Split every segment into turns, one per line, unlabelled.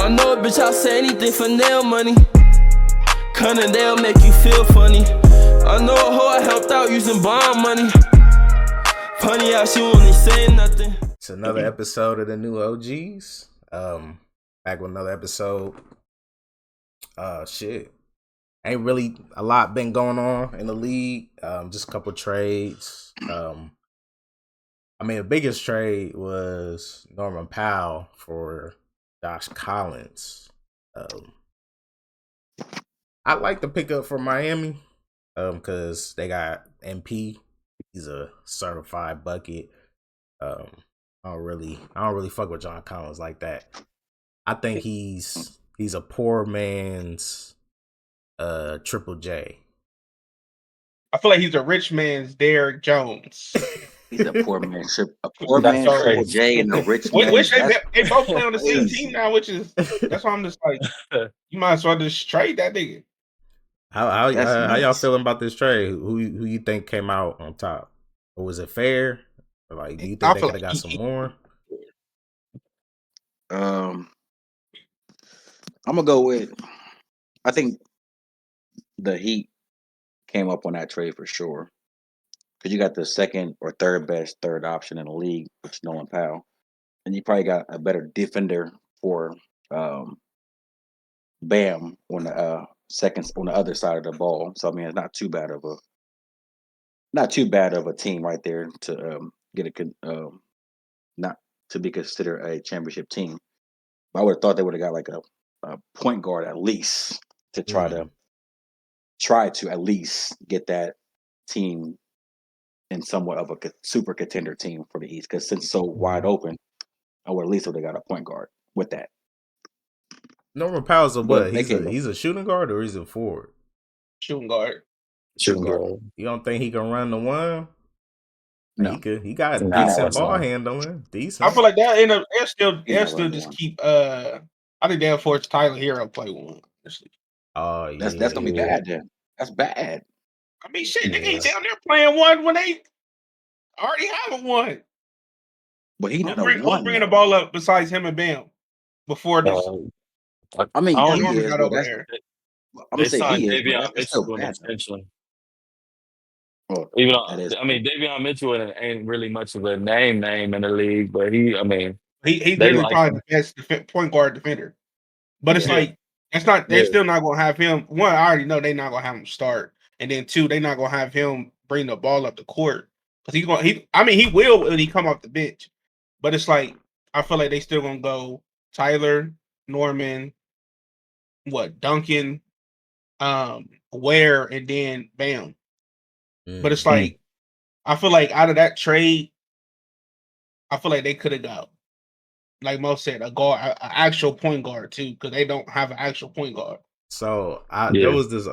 I know a bitch, I'll say anything for nail money. Cunning, they'll make you feel funny. I know a hoe I helped out using bond money. Funny how she only say nothing.
It's another episode of the new OGs. Back with another episode. Shit. Ain't really a lot been going on in the league. Just a couple trades. The biggest trade was Norman Powell for Josh Collins. I like the pickup for Miami because they got MP. He's a certified bucket. I don't really fuck with John Collins like that. I think he's a poor man's Triple J.
I feel like he's a rich man's Derrick Jones.
He's a poor man, Triple J, and a rich man.
Which they both play on the same team now, that's why I'm just like, you might as well just trade that nigga.
How y'all feeling about this trade? Who you think came out on top? Or was it fair? Or like, do you think they could have got some more?
I'm gonna go with. I think the Heat came up on that trade for sure. Because you got the second or third best third option in the league, which is Norman Powell, and you probably got a better defender for Bam on the seconds on the other side of the ball. So I mean, it's not too bad of a team right there to get not to be considered a championship team. But I would have thought they would have got like a point guard at least to try to at least get that team in somewhat of a super contender team for the East, because since it's so wide open, I would at least have got a point guard with that.
Norman Powell's what? He's a shooting guard or he's a forward?
Shooting guard.
You don't think he can run the one?
No.
He got decent ball handling. Decent.
I feel like they'll still just keep. I think they'll force Tyler Hero to play one.
Oh yeah,
that's gonna be bad. Then that's bad.
I mean, shit, they ain't down there playing one when they already have one.
But he not
who's bringing the ball up besides him and Bam before this.
I mean,
Norman got over there.
I'm gonna say he is.
Davion Mitchell to an extension. Even though, Davion Mitchell ain't really much of a name in the league, but he's
literally probably the best point guard defender. But it's like they're still not gonna have him. One, I already know they're not gonna have him start, and then two, they're not gonna have him bring the ball up the court because he will when he come off the bench. But it's like I feel like they still gonna go Tyler, Norman, Duncan, Ware, and then Bam. But it's like I feel like out of that trade, I feel like they could have got, like Mo said, an actual point guard too, because they don't have an actual point guard.
So there was this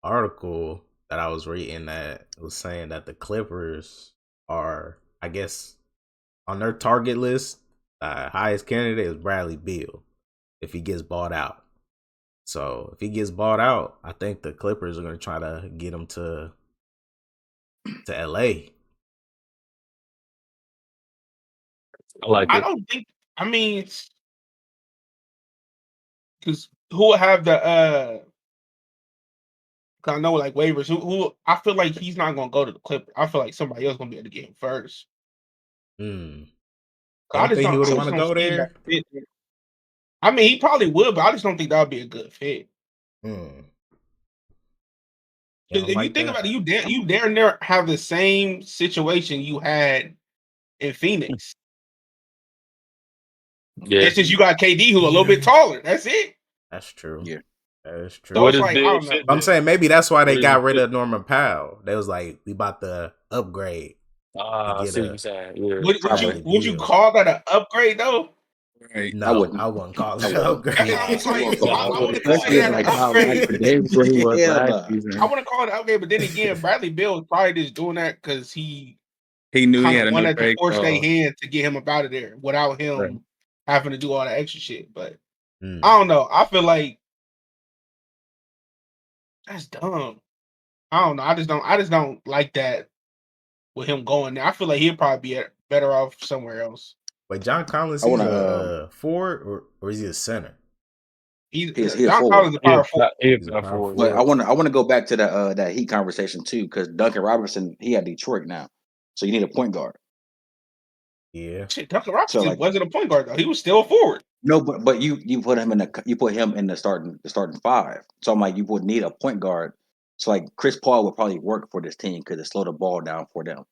article that I was reading that was saying that the Clippers are, I guess, on their target list, highest candidate is Bradley Beal if he gets bought out. So if he gets bought out, I think the Clippers are going to try to get him to LA.
I don't think. I mean, because who will have the? Cause I know like waivers. Who I feel like he's not going to go to the Clippers. I feel like somebody else going to be able to get him first.
I don't think he would want to go there.
I mean, he probably would, but I just don't think that would be a good fit. If you think about it, you damn near have the same situation you had in Phoenix.
Yeah.
It's just you got KD who's a little bit taller. That's it.
That's true.
Yeah.
That is true.
So it's like, I don't know.
I'm saying maybe that's why they got rid of Norman Powell. They was like, we about to upgrade.
I see what you're saying. Yeah.
Would you call that an upgrade though?
Right. No, I wouldn't call it an upgrade.
I wouldn't call it an upgrade, but then again, Bradley Beal was probably just doing that because he
knew he had
wanted to force their hand to get him up out of there without him having to do all that extra shit. But I don't know. I feel like that's dumb. I don't know. I just don't like that with him going there. I feel like he'd probably be better off somewhere else.
Wait, John Collins,
I
he's
want
a forward or is he a center?
He's
John
forward.
Collins is a power forward.
He's a power
But I
forward.
want to go back to that Heat conversation too, because Duncan Robinson, he at Detroit now, so you need a point guard.
Yeah.
Shit, Duncan Robinson
So, like-
wasn't a point guard though. He was still a forward.
No, but you put him in the starting five. So I'm like, you would need a point guard. So like Chris Paul would probably work for this team because it slow the ball down for them.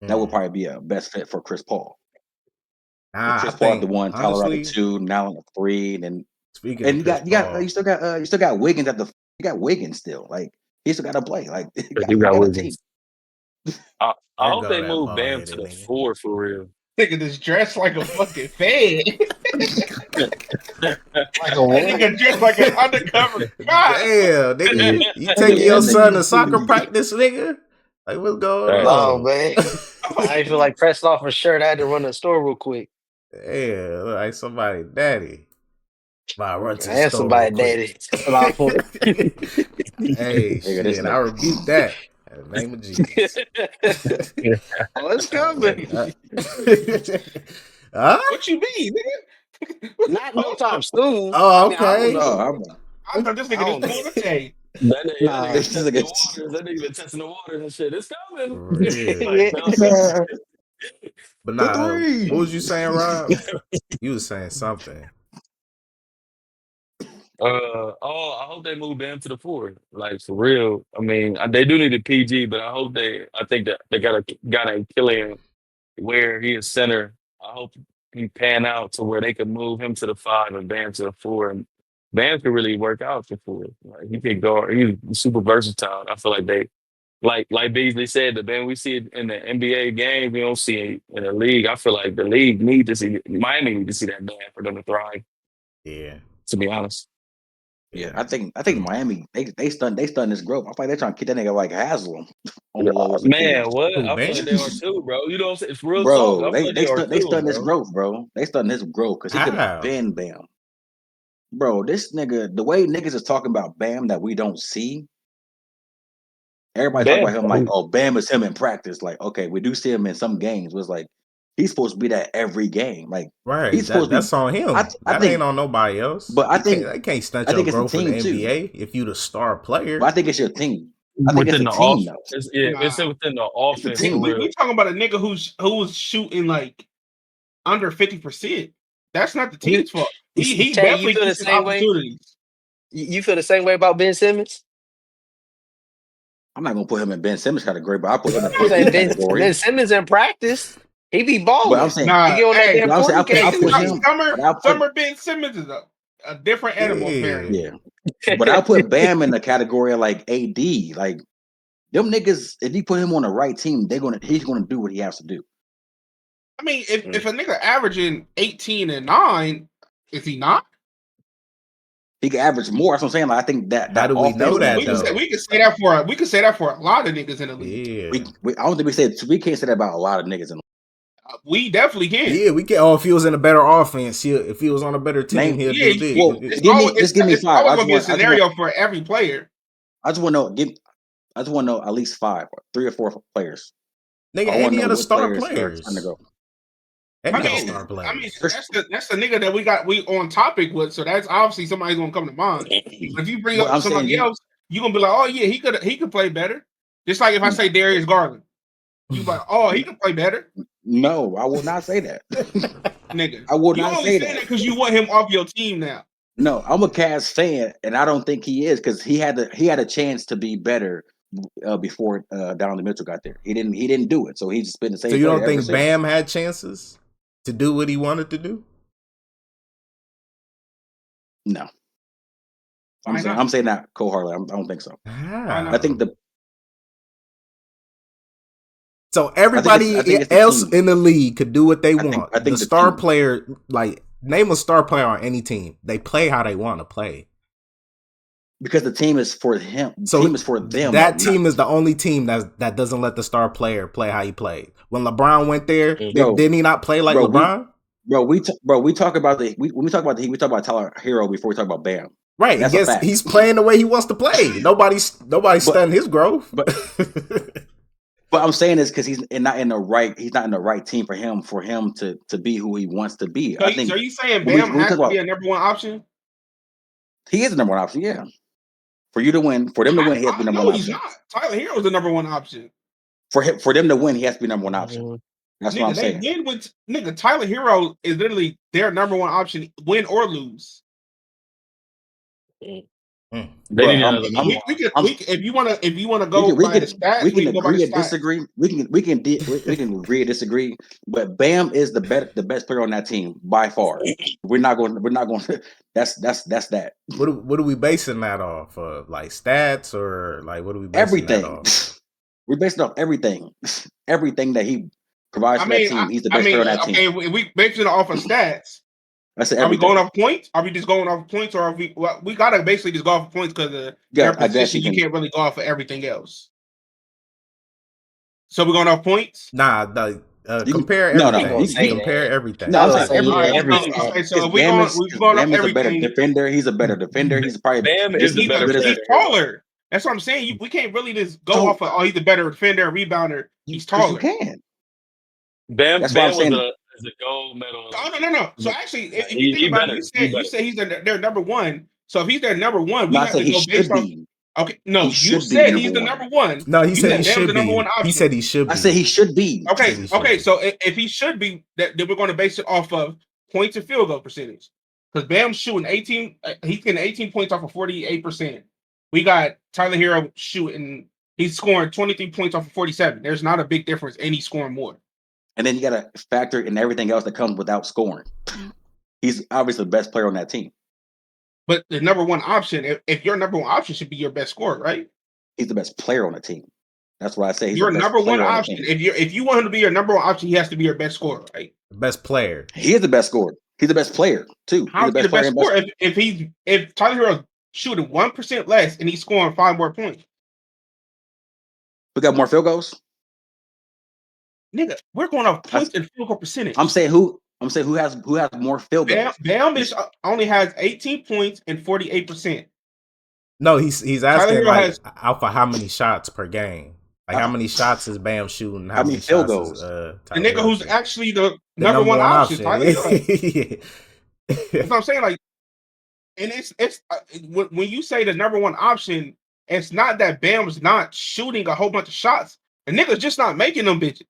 That would probably be a best fit for Chris Paul. Chris Paul at the one, Tyler at the two, now at the three, and you still got Wiggins you got Wiggins still. Like he still got to play. Like
You got
a
Wiggins.
team.
I hope they move Bam to the 4 for real.
Nigga just dressed like a fucking fed.
Like a
Nigga dressed like an undercover cop.
Damn, nigga. You taking your son to soccer practice, nigga? Like, what's going
Oh
on?
man, I feel like pressed off a shirt. I had to run to the store real quick.
Yeah, look like somebody daddy. I run to
I
the
had
store
somebody
real quick.
daddy.
Hey, shit, I rebuke that in the name of Jesus.
Let's go, baby.
Huh?
What you mean, nigga?
Not no time soon.
Oh,
I mean, I
okay.
don't know.
I thought this nigga just pulled a tape.
That nigga
Nah,
been testing the waters. That nigga been testing the waters and shit. It's coming.
Yeah.
Like,
But nah, what was you saying, Rob? You was saying something.
I hope they move Bam to the 4. Like for real. I mean, they do need a PG, but I think that they got a Killian where he is center. I hope he pan out to where they could move him to the 5 and Bam to the 4. And Bam could really work out for 4. Like he could guard. He's super versatile. I feel like they like Beasley said, the Bam we see it in the NBA game, we don't see it in the league. I feel like the league Miami need to see that Bam for them to thrive.
Yeah.
To be honest.
Yeah, I think Miami they stunned this growth. I feel like they're trying to keep that nigga like Haslam on the low.
Man, what?
Who,
I feel like they are too, bro. You know what I'm saying? It's real talk. I feel like
they stunned this
bro.
growth, bro. They stunned this growth because he could have been Bam. Bro, this nigga, the way niggas is talking about Bam that we don't see. Everybody talking about him like, oh, Bam is him in practice. Like, okay, we do see him in some games. It was like he's supposed to be that every game. Like,
right,
he's supposed
that's
to be,
on him.
I
That
think,
ain't on nobody else.
But I think
they can't stunt
I
your
think
growth in the NBA
too.
if you the star player.
But I think it's your team. I think
within
it's
the
a team though.
It's within the offense.
We talking about a nigga who was shooting like under 50%. That's not the team's fault. He definitely
feel the
gets
same way.
opportunities.
You feel the same way about Ben Simmons?
I'm not gonna put him in Ben Simmons category, but I put him in the category.
Ben Simmons in practice, he be balling.
But I'm saying,
Summer Ben Simmons is a different animal. Apparently.
Yeah, but I put Bam in the category of like AD. Like them niggas, if you put him on the right team, he's gonna do what he has to do.
I mean, if a nigga averaging 18 and 9, is he not?
He can average more. That's what I'm saying. Like, I think that.
How do we know that?
We can say that for a lot of niggas in the league.
Yeah.
I don't think we can't say that about a lot of niggas in the league.
We definitely can.
Yeah, we can. Oh, if he was in a better offense, if he was on a better team, he'll do this.
Well, just give me 5.
It's always gonna be a scenario for every player.
I just want to know at least 5, 3 or 4 players.
Nigga, any of the star players.
I mean, that's the nigga that we on topic with, so that's obviously somebody's gonna come to mind. If you bring up somebody else, you're gonna be like, oh yeah, he could play better. Just like if I say Darius Garland, you like, oh, he could play better.
No, I will not say that.
Nigga,
I will not say that
because you want him off your team now.
No, I'm a Cavs fan, and I don't think he is because he had a chance to be better before Donovan Mitchell got there. He didn't do it, so he's just been the same.
So you don't think Bam had chances to do what he wanted to do?
No. I'm saying that cold-heartedly. I don't think so. I think
so everybody else in the league could do what they want. I think the star player, like, name a star player on any team. They play how they want to play.
Because the team is for him. The team is for them.
That team is the only team that doesn't let the star player play how he played. When LeBron went there, didn't he not play like LeBron?
We talk about when we talk about the Heat, we talk about Tyler Hero before we talk about Bam.
Right. Yes, he's playing the way he wants to play. Nobody's stunning his growth.
But I'm saying this because he's not in the right team for him to be who he wants to be.
So,
I think.
So are you saying
when we
Bam has
talk
to
about,
be a number one option?
he is the number one option. Yeah, for you to win, for them to win, he has to be number
No,
one
he's
option.
not. Tyler Hero's the number one option.
For them to win, he has to be number one option. That's what I'm
They
saying.
win with Tyler Hero is literally their number one option, win or lose.
They need another number one.
If you wanna go by the stats,
we can
go by
agree
the
or
stats.
disagree. We can agree or disagree. But Bam is the best player on that team by far. We're not going. That's that.
What are we basing that off of? Like stats or like what are we basing that off?
We're basing off everything. Everything that he provides for that team. He's the best player on that team.
Okay, we basing it off of stats. Are we going off points? Are we just going off points, or are we? Well, we gotta basically just go off points because of their position. You can't really go off of everything else. So we're going off points.
Nah, compare everything. Compare everything.
No, I'm saying
everything.
Okay, so if we're going off everything,
a better defender. He's a better defender. He's probably
Bam is the better player.
He's taller. That's what I'm saying. We can't really just go off of he's a better defender, rebounder. He's taller.
You can.
Bam was
saying.
a gold medal.
Oh no. So actually, if you think about it, you said he's their number one. So if he's their number one, we have to go based on. Okay, no, you said he's the number one.
No, he said he should be. He said he should be.
I said he should be.
Okay. So if he should be, then we're going to base it off of points and field goal percentage. Because Bam's shooting 18. He's getting 18 points off of 48%. We got Tyler Hero shooting. He's scoring 23 points off of 47. There's not a big difference, and he's scoring more.
And then you got to factor in everything else that comes without scoring. He's obviously the best player on that team.
But the number one option, if your number one option should be your best scorer, right?
He's the best player on the team. That's why I say he's
your
the best
number one
player
option. If you want him to be your number one option, he has to be your best scorer, right?
Best player.
He is the best scorer. He's the best player too.
How's he the best scorer? If Tyler Hero's shooting 1% less and he's scoring 5 more points,
we got more field goals.
Nigga, we're going off points and field goal percentage.
I'm saying who has more field goals.
Bam only has 18 points and 48%.
No, he's asking like out for how many shots per game. Like how many shots is Bam shooting? How many
field
goals?
The nigga who's actually the number one option. Tyler Hero. That's what I'm saying. Like, and it's when you say the number one option, it's not that Bam's not shooting a whole bunch of shots. The nigga's just not making them bitches.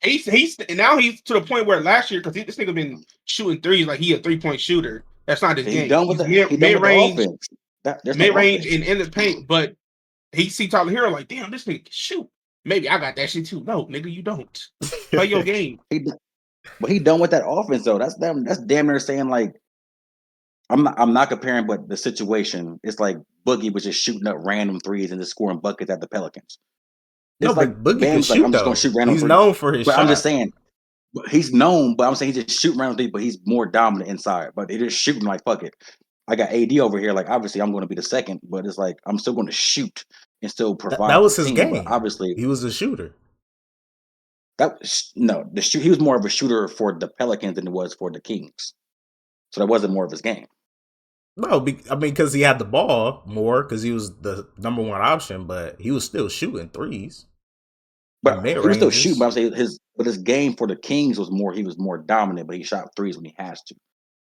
He's now he's to the point where last year, because this nigga been shooting threes like he a 3-point shooter. That's not his game.
Done with
mid-range,
mid-range
and in the paint. But he see Tyler Hero like, damn, this nigga can shoot. Maybe I got that shit too. No, nigga, you don't. Play your game.
But he done with that offense though. That's damn near saying like, I'm not comparing, but the situation, it's like Boogie was just shooting up random threes and just scoring buckets at the Pelicans.
No, but Boogie can shoot,
I'm just going to shoot random
threes.
He's
known for his shot.
I'm just saying, he's known, but I'm saying he's just shooting random threes, but he's more dominant inside. But it is shooting like, fuck it. I got AD over here. Like, obviously, I'm going to be the second, but it's like, I'm still going to shoot and still provide.
That was his game.
But obviously,
he was a shooter.
He was more of a shooter for the Pelicans than it was for the Kings. So that wasn't more of his game.
No, I mean, because he had the ball more, because he was the number one option, but he was still shooting threes.
But he was still shooting. But I'm saying his game for the Kings was more. He was more dominant, but he shot threes when he has to.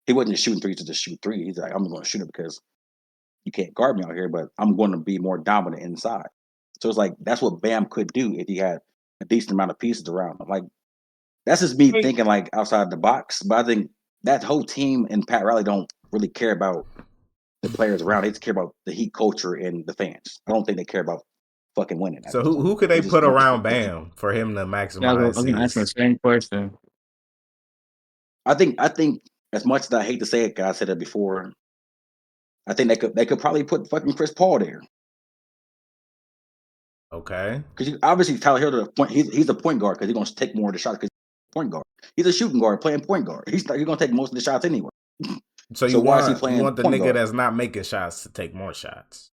He wasn't just shooting threes to just shoot threes. He's like, I'm going to shoot it because you can't guard me out here, but I'm going to be more dominant inside. So it's like that's what Bam could do if he had a decent amount of pieces around him. Like that's just me thinking like outside the box. But I think that whole team and Pat Riley don't really care about the players around. They just care about the Heat culture and the fans. I don't think they care about fucking winning.
So who could they put around Bam for him to maximize?
I was going to ask the same question.
I think as much as I hate to say it, guys, I said it before. I think they could probably put fucking Chris Paul there.
Okay.
Because obviously Tyler Hero, he's a point guard because he's going to take more of the shots because he's a point guard. He's a shooting guard playing point guard. He's going to take most of the shots anyway.
So why is he playing? You want the nigga guard? That's not making shots to take more shots.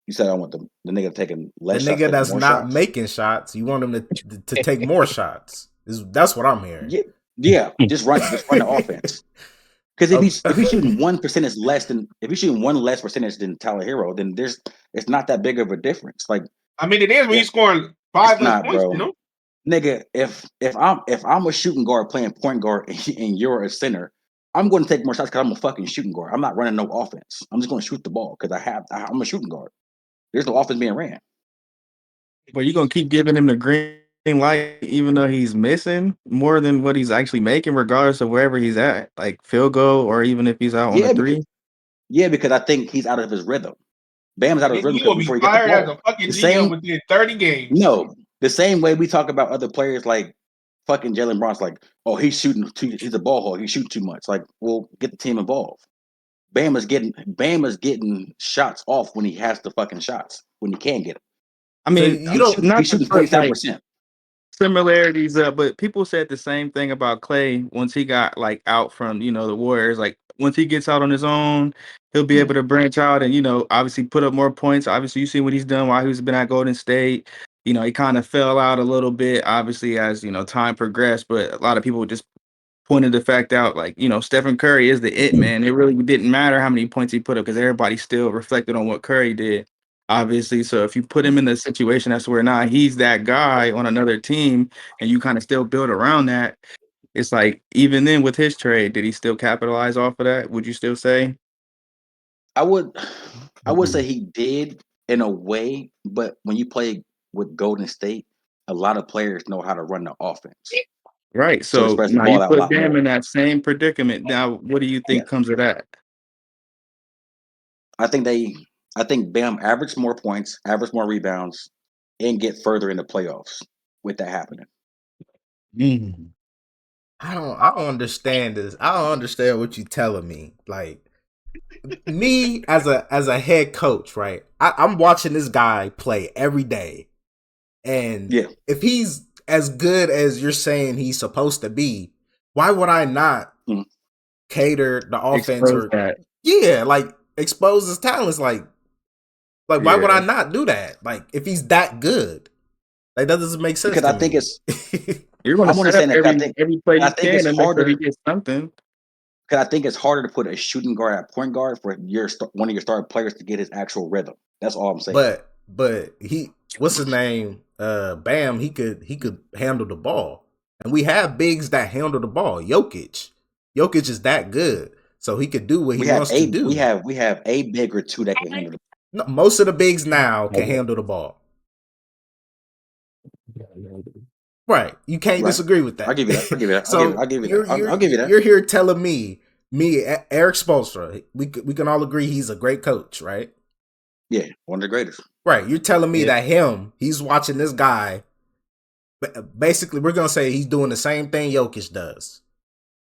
You said I want the nigga taking less shots.
The nigga that's not making shots, you want him to take more shots. That's what I'm hearing.
Yeah. Just run the offense. Because if he's shooting 1% less than Tyler Hero, then it's not that big of a difference. Like,
I mean, it is when he's scoring 5 less points,
bro.
you know.
Nigga, if I'm a shooting guard playing point guard and you're a center, I'm going to take more shots because I'm a fucking shooting guard. I'm not running no offense. I'm just going to shoot the ball because I'm a shooting guard. There's no offense being ran.
But you're gonna keep giving him the green light, even though he's missing more than what he's actually making, regardless of wherever he's at, like field goal or even if he's out on a three.
Because I think he's out of his rhythm. Bam's out of his rhythm
You will be
before he gets the
fired
ball.
as a fucking GM within 30 games.
No, the same way we talk about other players like fucking Jalen Brown's like, oh, he's a ball hog. He shoots too much. Like, well, get the team involved. Bam is getting shots off when he has the fucking shots, when he can get them.
I mean,
he's shooting 47%.
Similarities, but people said the same thing about Clay once he got like out from the Warriors. Like once he gets out on his own, he'll be able to branch out and obviously put up more points. Obviously, you see what he's done while he's been at Golden State. He kind of fell out a little bit, obviously as time progressed. But a lot of people just pointed the fact out, like Stephen Curry is the it man. It really didn't matter how many points he put up because everybody still reflected on what Curry did. Obviously, so if you put him in the situation that's where now he's that guy on another team and you kind of still build around that, it's like even then with his trade, did he still capitalize off of that? Would you still say?
I would say he did in a way, but when you play with Golden State, a lot of players know how to run the offense.
Right. So now you put Bam in that same predicament. Now, what do you think comes of that?
I think Bam averaged more points, averaged more rebounds, and get further in the playoffs with that happening.
I don't understand this. I don't understand what you're telling me. Like me as a head coach, right? I'm watching this guy play every day. And if he's as good as you're saying he's supposed to be, why would I not cater the offense expose his talents? Like why would I not do that? Like if he's that good, like that doesn't make sense.
Because I think it's
you're going to set up every play you can and make sure he gets something.
Because I think it's harder to put a shooting guard at point guard for one of your starting players to get his actual rhythm. That's all I'm saying.
But he, what's his name? Bam. He could handle the ball, and we have bigs that handle the ball. Jokic is that good, so he could do what he wants to do.
We have a big or two that can handle the ball.
No, most of the bigs now can handle the ball. Right, you can't disagree with that.
I'll give you that.
So
I'll give you that.
You're here telling me, Eric Spoelstra, we can all agree he's a great coach, right?
Yeah, one of the greatest.
Right, you're telling me that he's watching this guy. Basically, we're gonna say he's doing the same thing Jokic does.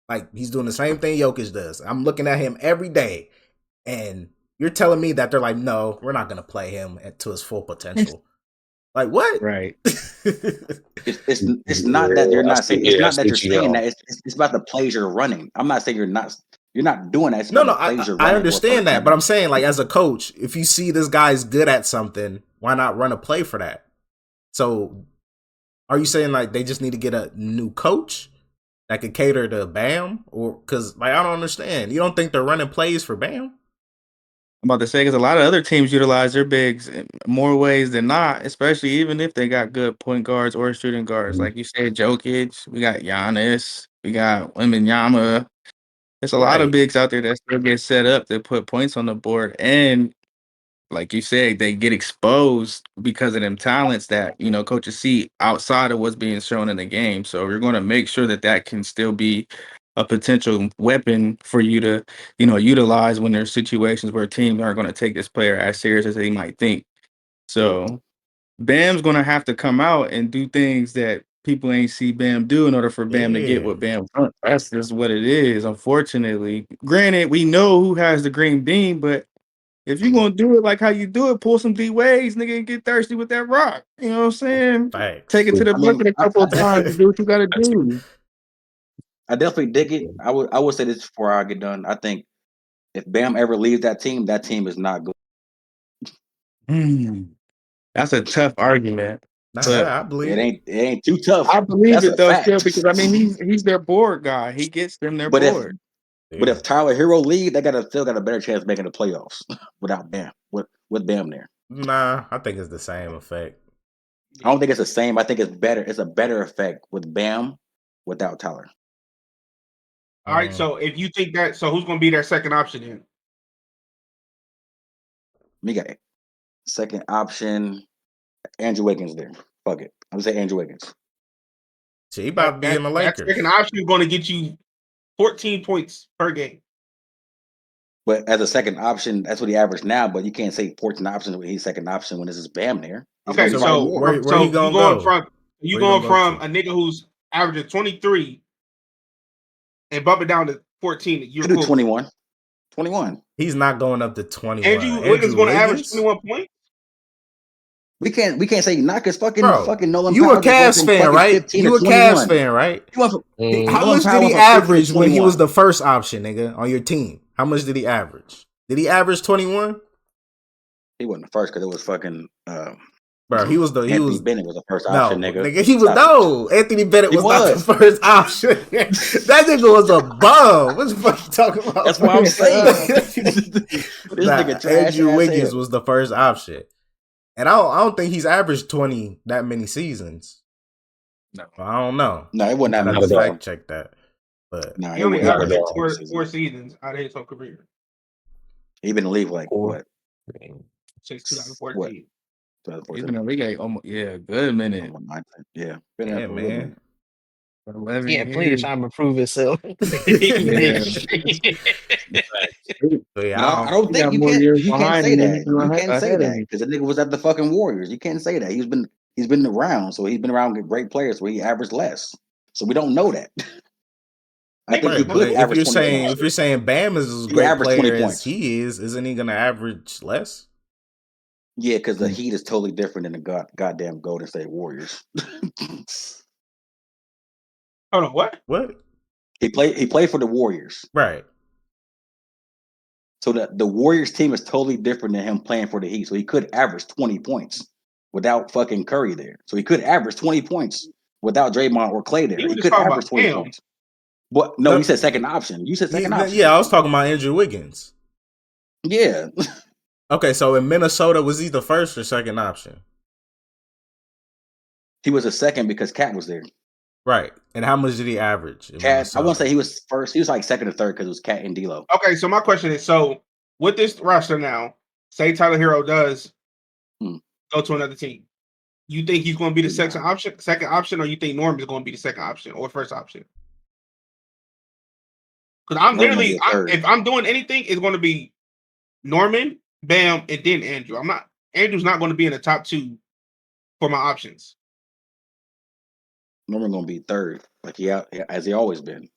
Like he's doing the same thing Jokic does. I'm looking at him every day, and you're telling me that they're like, no, we're not gonna play him to his full potential. Like what?
Right.
It's not that you're not saying. It's not that you're saying that. It's about the plays you're running. I'm not saying you're not doing that. It's
no. I understand that, but I'm saying like as a coach, if you see this guy's good at something, why not run a play for that? So, are you saying like they just need to get a new coach that could cater to Bam, or because like I don't understand. You don't think they're running plays for Bam?
I'm about to say because a lot of other teams utilize their bigs in more ways than not, especially even if they got good point guards or shooting guards. Like you said, Jokic, we got Giannis, we got Wembanyama. There's a lot of bigs out there that still get set up to put points on the board. And like you said, they get exposed because of them talents that, coaches see outside of what's being shown in the game. So you're going to make sure that can still be a potential weapon for you to, utilize when there's situations where teams aren't going to take this player as serious as they might think. So Bam's going to have to come out and do things that people ain't see Bam do in order for Bam to get what Bam wants. That's just what it is, unfortunately. Granted, we know who has the green bean, but if you're going to do it like how you do it, pull some D ways, nigga, and get thirsty with that rock. You know what I'm saying?
Thanks.
Take it to the bucket a couple of times and do what you got to do.
I definitely dig it. I would say this before I get done. I think if Bam ever leaves that team is not good.
That's a tough argument. But
I believe
it ain't too tough.
I believe it though, still, because I mean he's their board guy. He gets them their board.
But if Tyler Hero leave, they still got a better chance of making the playoffs without Bam. With Bam there.
Nah, I think it's the same effect.
I don't think it's the same. I think it's better. It's a better effect with Bam without Tyler.
All right. So if you think that, so who's going to be their second option then?
We got second option. Andrew Wiggins there. Fuck it. I'm gonna say Andrew Wiggins.
So he about to be in the Lakers.
That second option is going to get you 14 points per game.
But as a second option, that's what he averaged now. But you can't say 14 options when he's second option when this is Bam there.
Okay, so
where he gonna go?
You going from a nigga who's averaging 23 and bump it down to 14. You're
cool. 21. 21.
He's not going up to 21.
Andrew Wiggins going to average 21 points.
We can't say not because fucking Nolan.
You a Cavs fan, right? You a Cavs fan, right? How much did he average when he was the first option, nigga, on your team? How much did he average? Did he average 21?
He wasn't the first because it was fucking.
Bro,
Anthony Bennett was the first option, nigga.
Anthony Bennett was not the first option. That nigga was a bum. What the fuck you talking about?
That's what I'm saying. This nigga trash.
Andrew Wiggins was the first option. And I don't think he's averaged 20 that many seasons.
No.
I don't know.
No, it wasn't that
many. Fact check that. But
he only averaged four seasons out of his whole career.
He been in the league like what?
Since 2014.
He's been in the league almost a good minute.
Yeah,
man.
11 years. Plenty of time to prove himself.
I don't think you can't say that. You can't say that because the nigga was at the fucking Warriors. You can't say that. He's been around, so he's been around with great players where he averaged less. So we don't know that. I think he could average.
If you're saying Bam is as great player as he is, isn't he going to average less?
Yeah, because the Heat is totally different than the goddamn Golden State Warriors.
Hold on, what?
What?
He played for the Warriors,
right?
So the Warriors team is totally different than him playing for the Heat. So he could average 20 points without fucking Curry there. So he could average 20 points without Draymond or Clay there. He could average 20 points. But no, you said second option. You said second option.
Yeah, I was talking about Andrew Wiggins.
Yeah.
Okay, so in Minnesota, was he the first or second option?
He was a second because Cat was there.
Right. And how much did he average?
Cat, I won't say he was first. He was like second or third because it was Cat and D'Lo.
Okay, so my question is, so with this roster now, say Tyler Hero does go to another team, you think he's going to be the second option, or you think Norm is going to be the second option or first option? Because I'm literally, if I'm doing anything, it's going to be Norman, Bam, and then Andrew. Andrew's not going to be in the top two for my options.
Norman gonna be third, like as he always been.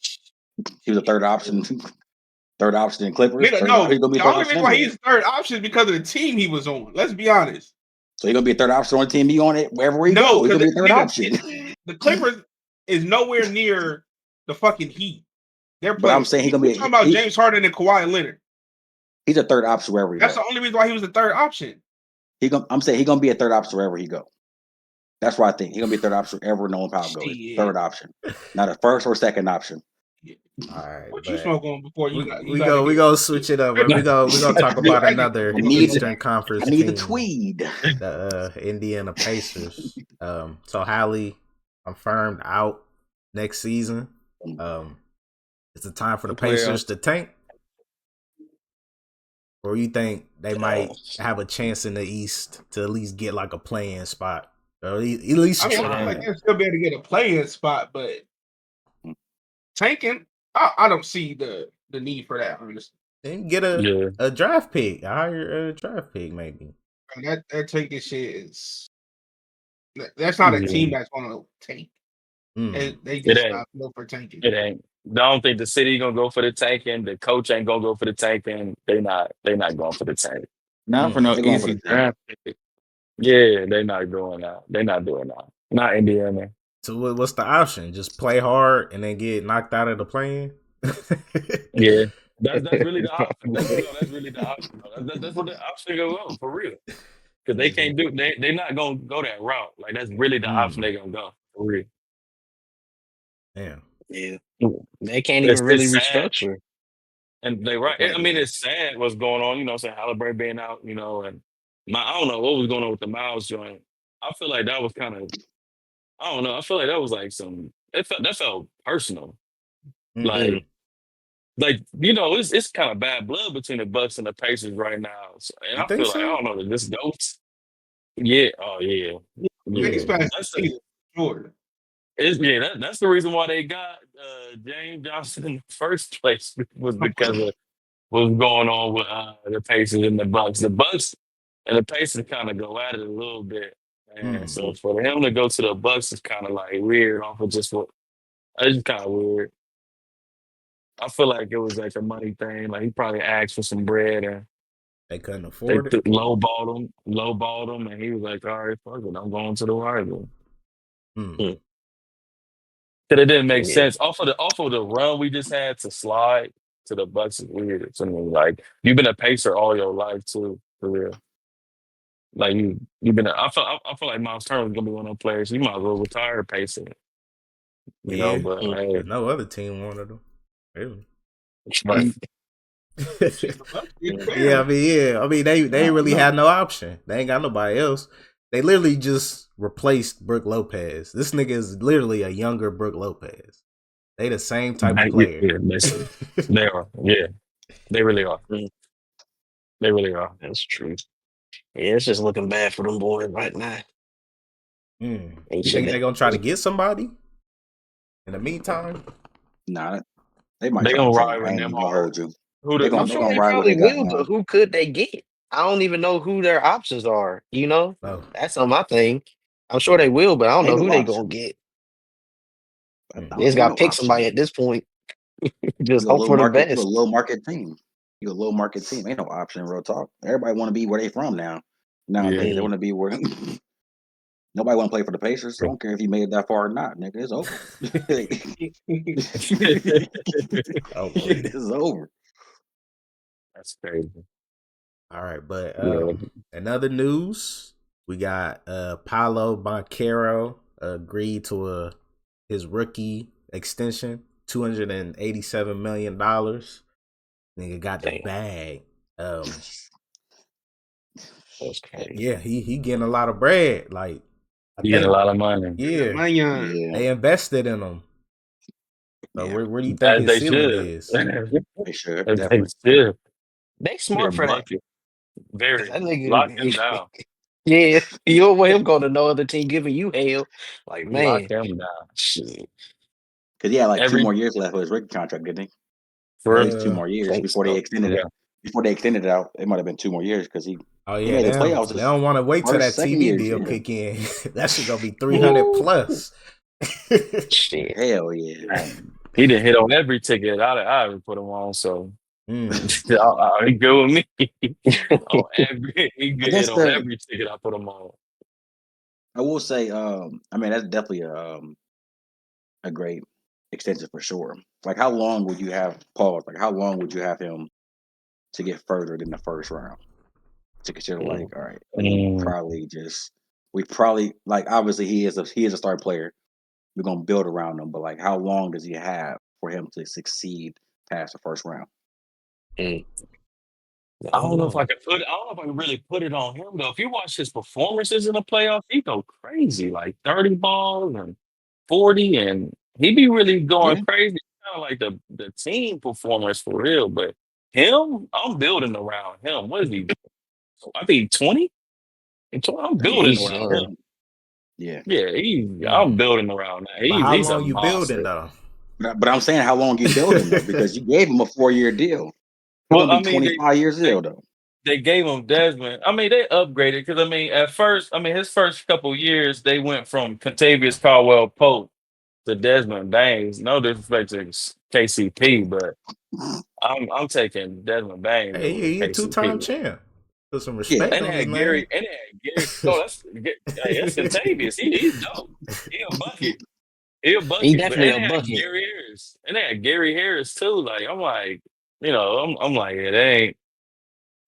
He was a third option in Clippers.
The only reason why he's third option is because of the team he was on. Let's be honest.
So he's gonna be a third option on the team he on it wherever he goes. He's gonna be a third option.
The Clippers is nowhere near the fucking Heat. They're playing.
But I'm saying he's gonna be
talking about James Harden and Kawhi Leonard.
He's a third option wherever he goes.
That's the only reason why he was the third option.
I'm saying he's gonna be a third option wherever he go. That's what I think. He's gonna be a third option wherever Nolan Powell goes. Third option, not a first or second option.
All right.
What you smoke on before you?
We go switch it up. We go talk about another Eastern Conference.
I need the Tweed.
The Indiana Pacers. So Hallie confirmed out next season. It's the time for the Pacers to tank. Or you think they might have a chance in the East to at least get like a play-in spot? Or at least
I feel like they'll still be able to get a play-in spot, but tanking, I don't see the need for that. Honestly,
and get a draft pick, a higher draft pick, maybe.
That tanking shit is that's not a team that's going to tank. They just not go for tanking.
It ain't. I don't think the city gonna go for the tanking. The coach ain't gonna go for the tanking. They not going for the tank.
Not for no easy draft pick.
Yeah, they're not doing that. They're not doing that. Not Indiana.
So what's the option? Just play hard and then get knocked out of the play-in?
Yeah, that's really the option. That's really the option. That's what the option go for real. Because they can't do. They're not gonna go that route. Like that's really the option they gonna go for real.
Damn.
Yeah, they can't even really restructure.
And they right. I mean, it's sad what's going on. You know, saying Halliburton being out. You know, and I don't know what was going on with the Miles joint. I feel like that was kind of. I don't know. I feel like that was like some. That felt personal.
Mm-hmm.
Like you know, it's kind of bad blood between the Bucks and the Pacers right now. So, and
You
I
think
feel like I
so?
don't know that this goes. Yeah. Oh yeah.
He's
Yeah.
past the
That's
season, sure.
that's the reason why they got James Johnson in the first place was because of what's going on with the Pacers and the Bucks. The Bucks and the Pacers kind of go at it a little bit, and
Mm.
so for him to go to the Bucks is kind of like weird. Off of just what it's kind of weird. I feel like it was like a money thing. Like he probably asked for some bread, and
They couldn't
they
afford it.
lowballed him, and he was like, "All right, fuck it, I'm going to the rival."
Mm.
That it didn't make
Yeah.
sense off of the run we just had to slide to the Bucks is weird to me. Like you've been a pacer all your life too, for real. Like you've been. I feel like Miles Turner's gonna be one of those players. You might as well retire pacing, you know.
Yeah.
But
There's
hey,
no other team wanted them. Really.
right.
Shit, the Bucks didn't pay
Yeah, I
him.
mean, yeah. I mean, they ain't really
No.
had no option. They ain't got nobody else. They literally just replaced Brooke Lopez. This nigga is literally a younger Brooke Lopez. They the same type of player.
Yeah, they are. Yeah, they really are.
Mm.
They really are.
That's true. Yeah, it's just looking bad for them boys right now. They
You
should
think they gonna try to get somebody in the meantime?
Nah, they might
They
try to
gonna
trade.
ride
I
with
ain't
them
even gonna
hard.
hold you.
Who
They
the
I'm
gonna they
sure
gonna
they
ride what they
probably
got
will,
now.
but who could they get? I don't even know who their options are. You know,
No.
that's on my thing. I'm sure they will, but I don't know
Ain't
who
no
they
option.
gonna get. They just
Ain't
got
no
to pick
option.
somebody at this point. Just
You a
hope
low
for the
market. You a
best.
low market team. You a low market team. Ain't no option. Real talk. Everybody want to be where they from now. Nowadays, they
Mm.
want to be where. Nobody want to play for the Pacers. I don't care if you made it that far or not, nigga. It's over.
Oh, wait.
It's over.
That's crazy.
All right, but
Yeah.
in other news, we got Paolo Banchero agreed to his rookie extension, $287 million. Nigga got the
Damn,
bag.
that's crazy.
Yeah, he getting a lot of bread. Like I
You getting a
think,
lot of money,
yeah,
Yeah,
they invested in him. So
yeah.
where do you think
as
his
they
ceiling
should.
is?
They should
As they
definitely.
should.
They
Be a
smart for that
bucket.
because
Very
that
lock him
nigga.
down.
Yeah, you don't want him going to no other team giving you hell. Like
Lock
man,
him down.
shit.
Because he had like 2 more
Every
years left of his rookie contract, didn't he? At
for
least 2 more
I
years
think
before they
so.
extended it.
yeah.
Before they extended it out, it might have been 2 more years because
Oh
he
yeah,
made the playoffs
they
his
don't want to wait till that
first, second
TV
years.
deal
Yeah.
kick in. That shit gonna be 300 plus.
Shit.
Hell yeah.
He didn't hit on every ticket I ever put him on, so
Mm.
he good with me. On he
I
get hit
guess
on every ticket I put him on.
I will say, I mean, that's definitely a great extension for sure. Like, how long would you have Paul? Like, how long would you have him to get further than the first round to consider? Like, all right,
Mm.
we probably like obviously he is a star player. We're gonna build around him, but like, how long does he have for him to succeed past the first round?
Mm.
I don't know if I could put. I don't know if I can really put it on him though. If you watch his performances in the playoffs, he go crazy, like 30 balls and 40, and he be really going
Yeah,
crazy. Kind of like the team performance for real. But him, I'm building around him. What is he? I think 20. I'm
yeah,
building
He's
he's
around him.
young.
definitely
Yeah, I'm
Mm.
building around that.
But how
He's a
long you building
monster.
though?
But I'm saying how long you building though, because you gave him a 4 year deal. It's
Well,
gonna
I
be
mean,
25 years
they
deal though.
they gave him Desmond. I mean, they upgraded because I mean, at first, I mean, his first couple years, they went from Contavious Caldwell Pope to Desmond Baines. No disrespect to KCP, but I'm taking Desmond Baines
Hey,
over
he a two-time
KCP.
champ. Put some
Yeah,
respect
And they
on his
had
name.
Gary. And they had Gary. No, that's Contavious. He's dope. He a bucket. He a
He
bucket. But
definitely
and
a
they had
bucket.
Gary Harris. And they had Gary Harris too. Like I'm like, I'm like, yeah, they ain't.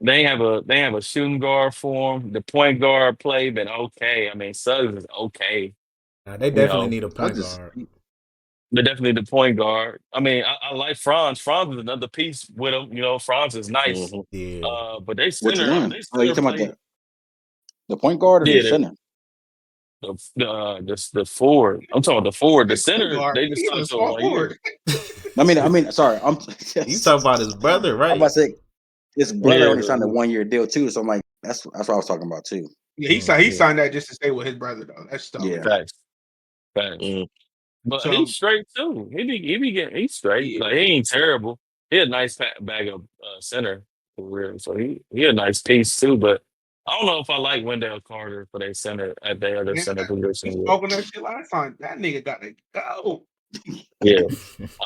They have a shooting guard for him. The point guard play been okay. I mean, Suggs is okay.
They
You
definitely
know,
need a
I
point
just
guard.
They're definitely the point guard. I mean, I like Franz. Franz is another piece with him. You know, Franz is nice.
Mm-hmm.
Yeah.
But they
Which
center,
one?
they
Oh, you
center
talking
play.
about the point guard or the
Yeah,
center?
the forward. I'm talking about the forward. The
It's point
center,
guard.
they just
He's
signed
a
to
small
1 year.
forward.
Sorry.
You talking about his brother,
I'm
right?
about to say his brother
Yeah,
only signed a 1-year deal too. So I'm like, that's what I was talking about too.
Yeah, he signed that just to stay with his brother though. That's stuff.
Yeah.
facts.
Mm.
But
So
he's straight too. He be getting he's straight.
yeah.
Like he ain't terrible. He a nice bag of center for real. So he a nice piece too. But I don't know if I like Wendell Carter for their center at their other
Man,
center
we
position.
spoke on that shit last time. That nigga gotta go.
Yeah,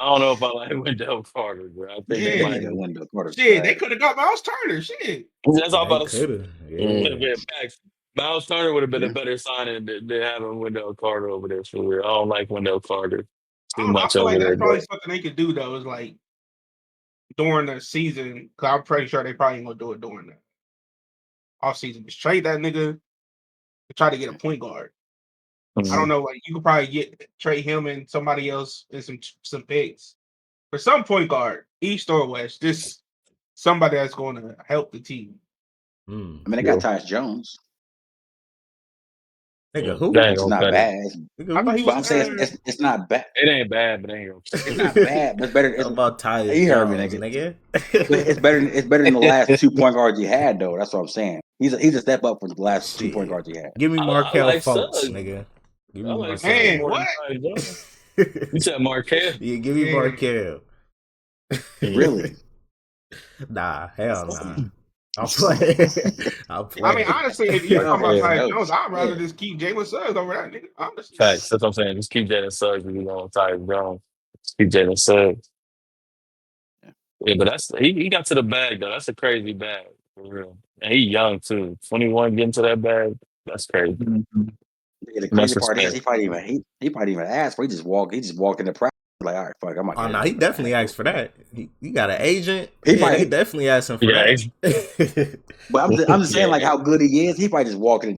I don't know if I like Wendell Carter, bro. I think they
Yeah.
might.
Nigga, Wendell Carter's
Shit, they
trash.
could have got Miles Turner. Shit.
That's all
They
about
could have.
would have
Yeah.
been facts. Miles Turner would have been
Yeah.
a better signing than having Wendell Carter over there for real. I don't like Wendell Carter too
I
much
feel
over
like
there,
that's probably
but
something they could do though, is like during the season, because I'm pretty sure they probably ain't gonna do it during the off season. Just trade that nigga to try to get a point guard. I don't know, like you could probably trade him and somebody else and some picks for some point guard, East or West. Just somebody that's going to help the team.
I mean, they got Tyus Jones.
Nigga, who?
that ain't
Which is
gonna
not
cut it.
bad.
Nigga,
I thought
who?
he
But
was.
I'm saying it's not bad.
It ain't bad, but it ain't gonna cut
It's
it.
not bad, but it's better.
How about Tyus
You heard me,
Jones,
nigga.
nigga?
It's better. It's better than the last 2 point guards he had, though. That's what I'm saying. He's a step up from the last 2 point
Shit.
guards he had.
Give me
I
Markel
like
Fultz,
Suggs.
nigga. Give
I
me
like
Markel.
Suggs
Man,
more
what?
than Tyus Jones. You said Marquez?
Yeah, give me
Yeah.
Markel.
Really?
Nah, hell nah. I'll play. I'll play.
I mean, honestly, if you're talking about
Yeah.
Tyus Jones, I'd rather just keep Jalen Suggs over that nigga. Honestly,
Facts. That's what I'm saying. Just keep Jalen Suggs if you know Tyus Jones. Just keep Jalen Suggs. Yeah, but he got to the bag though. That's a crazy bag for real. And he young too. 21 getting to that bag. That's crazy.
Yeah, the
Much
crazy part is
respect.
he probably even asked for. He just walked into practice like, all right, fuck, I'm not.
Oh no, he definitely asked for that. He got an agent.
He
Yeah,
probably-
they definitely asked him for
Yeah,
that.
But I'm just saying
Yeah.
like how good he is. He probably just walking.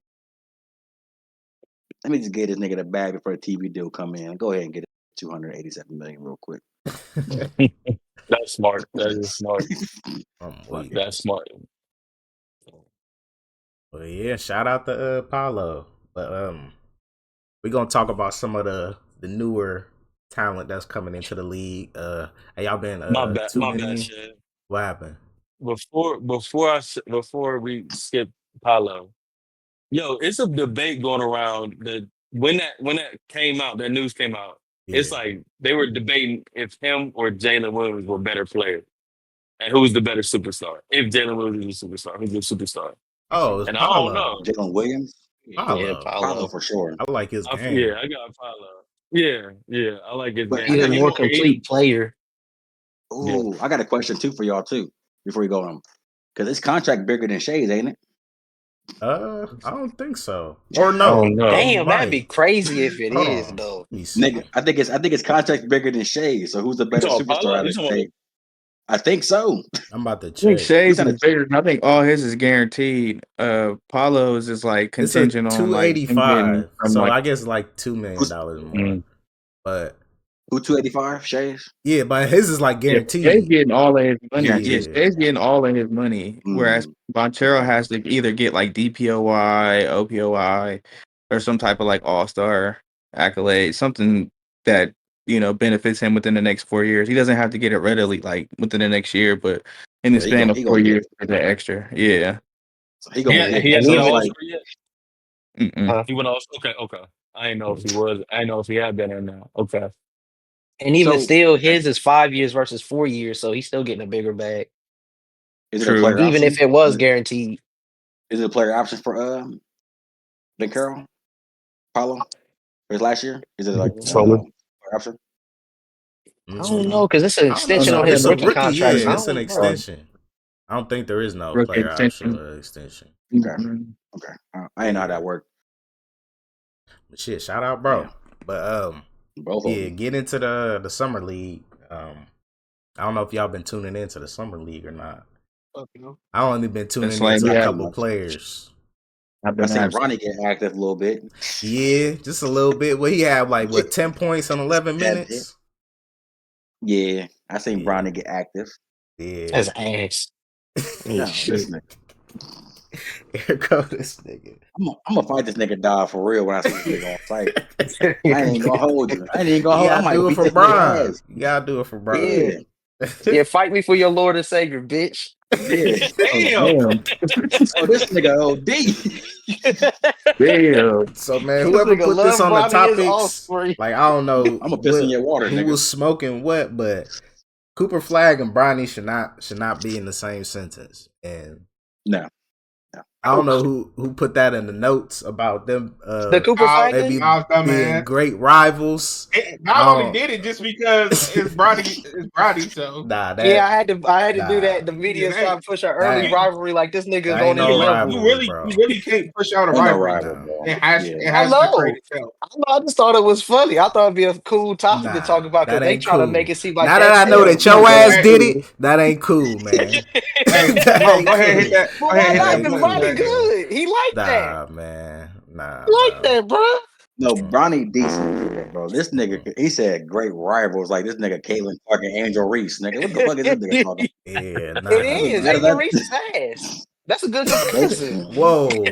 Let me just get this nigga the bag before the TV deal come in. Go ahead and get it 287 million real quick.
That's smart. That is smart.
I'm weak.
That's smart.
But yeah, shout out to Paulo. But we're gonna talk about some of the newer talent that's coming into the league. Have y'all been
My bad.
tuning in?
Shit.
What happened?
Before we skip Paulo, yo, it's a debate going around that when that came out, that news came out.
Yeah.
It's like they were debating if him or Jalen Williams were better players, and who's the better superstar. If Jalen Williams is a superstar, who's the superstar?
Oh, it's
And
Paulo.
I don't know.
Jalen Williams,
Paulo.
Yeah,
Paulo for sure.
I like his game.
Yeah, I got Paulo. Yeah, I like his
But
game.
He's a
I
more complete player.
Ooh, I got a question too for y'all too before you go on, because this contract bigger than Shay's, ain't it?
I don't think so. Or no.
Oh, no.
Damn, that'd be
Right.
crazy if it
Hold
is
on.
though.
Let me see.
Nigga, I think it's contract bigger than Shay's. So who's the better
talking
superstar
Paulo?
out
You
of
talking
Shay? I think so.
I'm about to
I think
check.
Shay's
He's
is bigger. I think all his is guaranteed. Paulo's is like
It's a
contingent on like him getting
285.
from
So
like
I guess like $2 million more. But
Who 285? Shay's.
yeah, but his is like guaranteed.
Shay's getting all of his money.
Guaranteed.
Yeah, Shay's getting all of his money. Whereas Bonchero has to either get like DPOY, OPOI, or some type of like all-star accolade, something that benefits him within the next 4 years. He doesn't have to get it readily like within the next year, but in the
Yeah,
span of
he
4
gonna
years for the extra. Yeah.
So he gonna
He
get.
hasn't
even
been
like-
all-star yet?
Mm-mm.
He went all okay. I didn't know if he was. I didn't know if he had been in now. Okay.
And even
So-
still, his is 5 years versus 4 years, so he's still getting a bigger bag,
Is it
True.
a player
even
option?
if it was guaranteed.
Is it a player option for Ben Carroll, Paulo, for his last year? Is it like
Solar.
player option?
I don't know because it's an
I don't
extension
know.
on his
It's a
rookie contract.
Yeah,
I
it's an
don't know.
extension. I don't think there is no
Rookie
player
extension.
option or extension.
Okay.
Mhm.
Okay, I didn't know how that worked.
But shit, shout out, bro.
Yeah.
But
Both of
yeah,
them.
get into the summer league. I don't know if y'all been tuning into the summer league or not. I only been tuning
It's like,
into a
yeah.
couple players.
I've
I
been
seen
absent.
Bronny get active a little bit.
Yeah, just a little bit. Well, he had like 10 points on 11 minutes.
Yeah, I seen
Yeah.
Bronny get active.
Yeah.
That's ass.
No, this nigga.
Here go this nigga.
I'm gonna fight this nigga dog for real when I see this nigga on site. I ain't gonna hold you. I ain't even gonna
You
hold. I
gotta
might
do it
beat
for
this nigga
Brian.
ass.
You gotta do it for Brian.
Yeah. Yeah, fight me for your Lord and Savior, bitch.
Yeah.
Damn.
Oh, damn. Oh, this nigga OD.
Damn.
So man,
This
whoever
nigga
put this
love
on the
Bronny his
topics,
offspring.
like I don't know
I'm gonna piss in your water,
who
nigga.
was smoking what, but Cooper Flagg and Bronny should not be in the same sentence. And
No.
I don't know who put that in the notes about them.
The Cooper Flag
Maybe
thing?
I was
being
dumbass.
great rivals.
Not only did it just because it's Bronny, so
Nah,
Yeah, I had to do
nah,
that. The media
Yeah,
started push an early
that
rivalry like this nigga is
ain't
on his
no
level.
you
rivalry,
really can't push out a
Ain't no
rivalry.
rival,
bro.
bro.
It has
Yeah.
it
I
has to
know.
create itself.
I just thought it was funny. I thought it'd be a cool topic to talk
Nah,
about because
that
they
ain't
try to
cool.
make it seem like
Now that
that's
I know that your
go
ass
ahead.
did it, that ain't cool, man.
Hey,
That
Mo,
ain't
go ahead and hit
cool.
that.
But
Go ahead
why
and hit
not?
that
That
Because
ain't
button,
Bronny
cool,
man.
man.
good. He like that.
Nah, man. Nah,
He like
bro.
that, bro.
No, Bronny decent, bro. This nigga, he said great rivals like this nigga Caitlin Clark and Angel Reese. Nigga, what the fuck is this nigga talking?
Yeah,
It
nah.
I was
is.
mad at
Angel
that.
Reese is ass. That's a good
They,
comparison.
Whoa.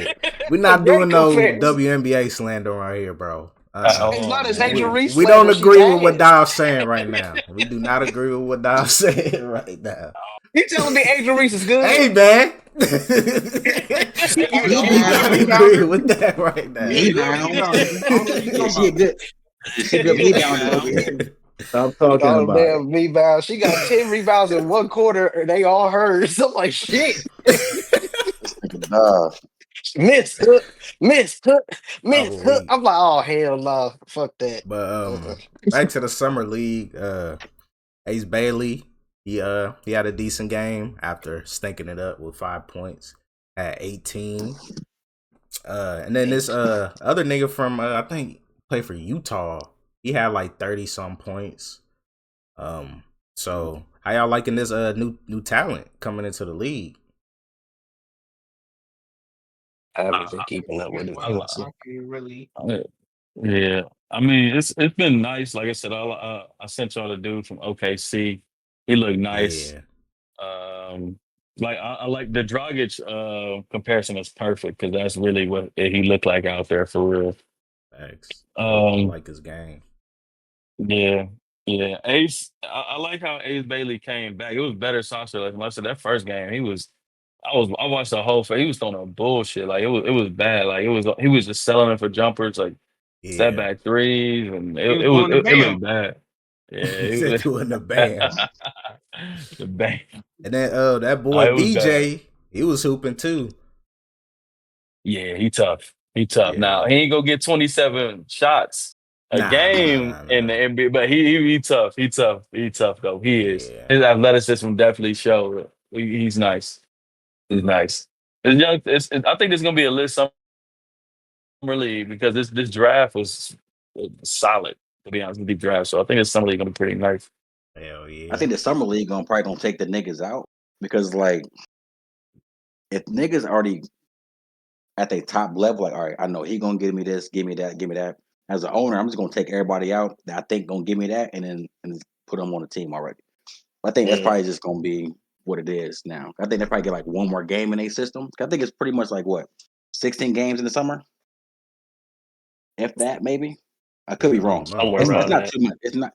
We're
A
not doing
great
no
comparison.
WNBA slander right here, bro.
Hold
It's not
on,
as
man.
Angel Reese
We don't
slander. She's
agree with what
ass.
Dial's saying right now. We do not agree with what Dial's saying right now.
You telling me Angel Reese is good?
Hey, man.
Hey,
he
you
We
don't
down.
need
don't
a
agree
rebounder.
with that right
Yeah,
now.
He
you don't
down.
need a rebounder. I don't know what you
Yeah,
talking about.
she a good
Yeah, he
rebounder
down.
over here.
Stop talking
Oh
about it.
damn, rebound. She got 10 rebounds in one quarter, and they all hers. I'm like, shit.
This nigga dog.
Miss hook, miss hook,
Oh,
miss hook.
we.
I'm like, oh hell no. Fuck that.
But
Uh-uh.
back to the summer league. Ace Bailey, he had a decent game after stinking it up with 5 points at 18. And then this other nigga from I think played for Utah. He had like 30 some points. So how y'all liking this new talent coming into the league?
I haven't been keeping up with it,
I,
honestly.
I can't really.
Yeah, I mean it's been nice. Like I said, I sent y'all the dude from OKC. He looked nice.
Yeah,
Like I like the Dragic comparison is perfect because that's really what he looked like out there for real.
thanks. I
Um,
like his game.
yeah, yeah. Ace, I like how Ace Bailey came back. It was better saucer. Like I said, that first game, I watched the whole. He was throwing a bullshit. Like it was bad. Like he was just selling it for jumpers. Like step
Yeah,
back threes, and
He was doing the
it
bam.
looked bad. Yeah,
he said doing the bam.
the bam.
And then that
Oh,
boy
it was bad.
BJ, he was hooping too.
Yeah, he tough. He tough. Now
Yeah,
he ain't gonna get 27 shots a game in
nah.
the NBA, but he tough. He tough. He tough though. He is.
Yeah,
His athleticism definitely showed it. He's nice. He's nice. It's young. I think there's gonna be a lit summer league because this draft was solid. To be honest, with the draft. So I think this summer league gonna be pretty nice.
hell
I
yeah.
think the summer league probably gonna take the niggas out because like if niggas already at their top level, like all right, I know he gonna give me this, give me that, give me that. As an owner, I'm just gonna take everybody out that I think gonna give me that, and then put them on the team already. I think that's probably just gonna be what it is now. I think they probably get like one more game in a system. I think it's pretty much like what 16 games in the summer, if that maybe. I could be
I don't
wrong.
know.
Somewhere
It's
around
not
that.
too much. It's not.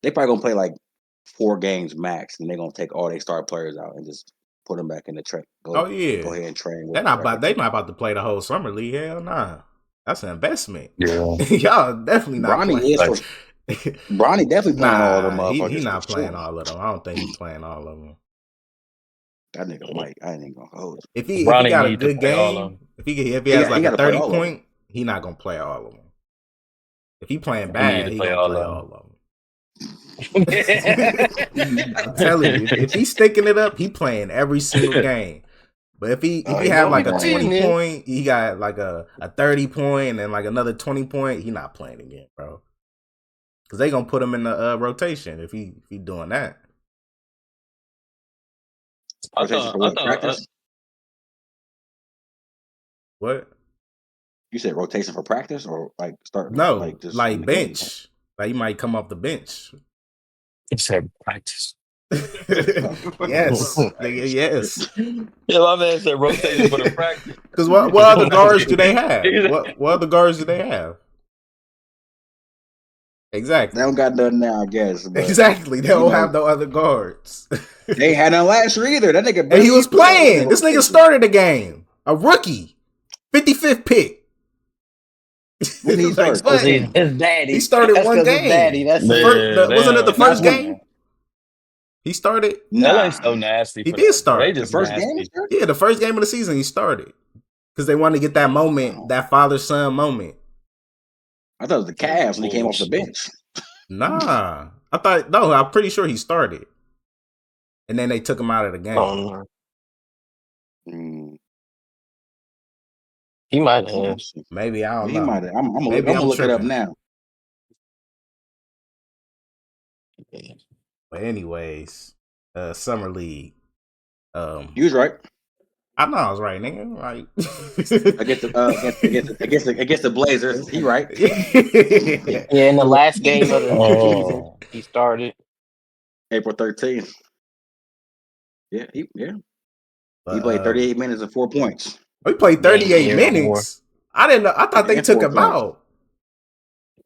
They probably gonna play like 4 games max, and they're gonna take all their star players out and just put them back in the track.
Oh
Go
yeah.
ahead and train with
They're not
whatever
about they
team.
not about to play the whole summer league. Hell nah. That's an investment.
Yeah.
Y'all definitely not
Bronny
playing.
is for Bronny definitely playing all of them
Nah, he
motherfuckers for
not playing
sure.
all of them. I don't think he playing all of them.
That nigga might. I ain't gonna hold you.
If he
Bronny
got a
need to
good
play all of
game,
them.
if he
He
has
got, he
like
got
a
to play
30
all of them.
point, he not gonna play all of them. If he playing
He need
bad,
to
he
play
gonna
all
play
of
all of them.
them.
I'm telling you, if he's sticking it up, he playing every single game. But if
Oh,
he
he
have
gonna
like
be
a
playing
20
then.
point, he got like a 30 point and then like another 20 point, he not playing again, bro. Cause they gonna put him in the rotation if he doing that.
Rotation for what? Practice?
What?
You said rotation for practice or like starting
No,
like just in
like
the game?
bench. Like he might come off the bench.
He said practice.
Yes, nigga, yes.
Yeah, my man said rotating for the practice.
Because what other guards do they have? What other guards do they have? Exactly.
They don't got nothing now, I guess. But,
exactly. They don't have no other guards.
They ain't had none last year either. That nigga.
And he was playing. This nigga started the game. A rookie. 55th pick.
When he started?
His daddy.
He started one game.
Daddy. That's
wasn't it the first game? He started.
LA's so nasty.
He did start.
They just
the first
nasty.
game.
Yeah, the first game of the season he started because they wanted to get that moment, that father-son moment.
I thought it was the Cavs when he came off the bench.
Nah, I'm pretty sure he started, and then they took him out of the game.
Oh, no. He might have.
Maybe I don't know.
He might have. I'm gonna look it up now.
But anyways, summer league.
You was right.
I know I was right, nigga. Like
against the Blazers, he right.
Yeah, in the last game of the season, he started
April 13th. Yeah, he played 38 minutes and 4 points.
He played 38 minutes. I didn't know. I thought they took him out.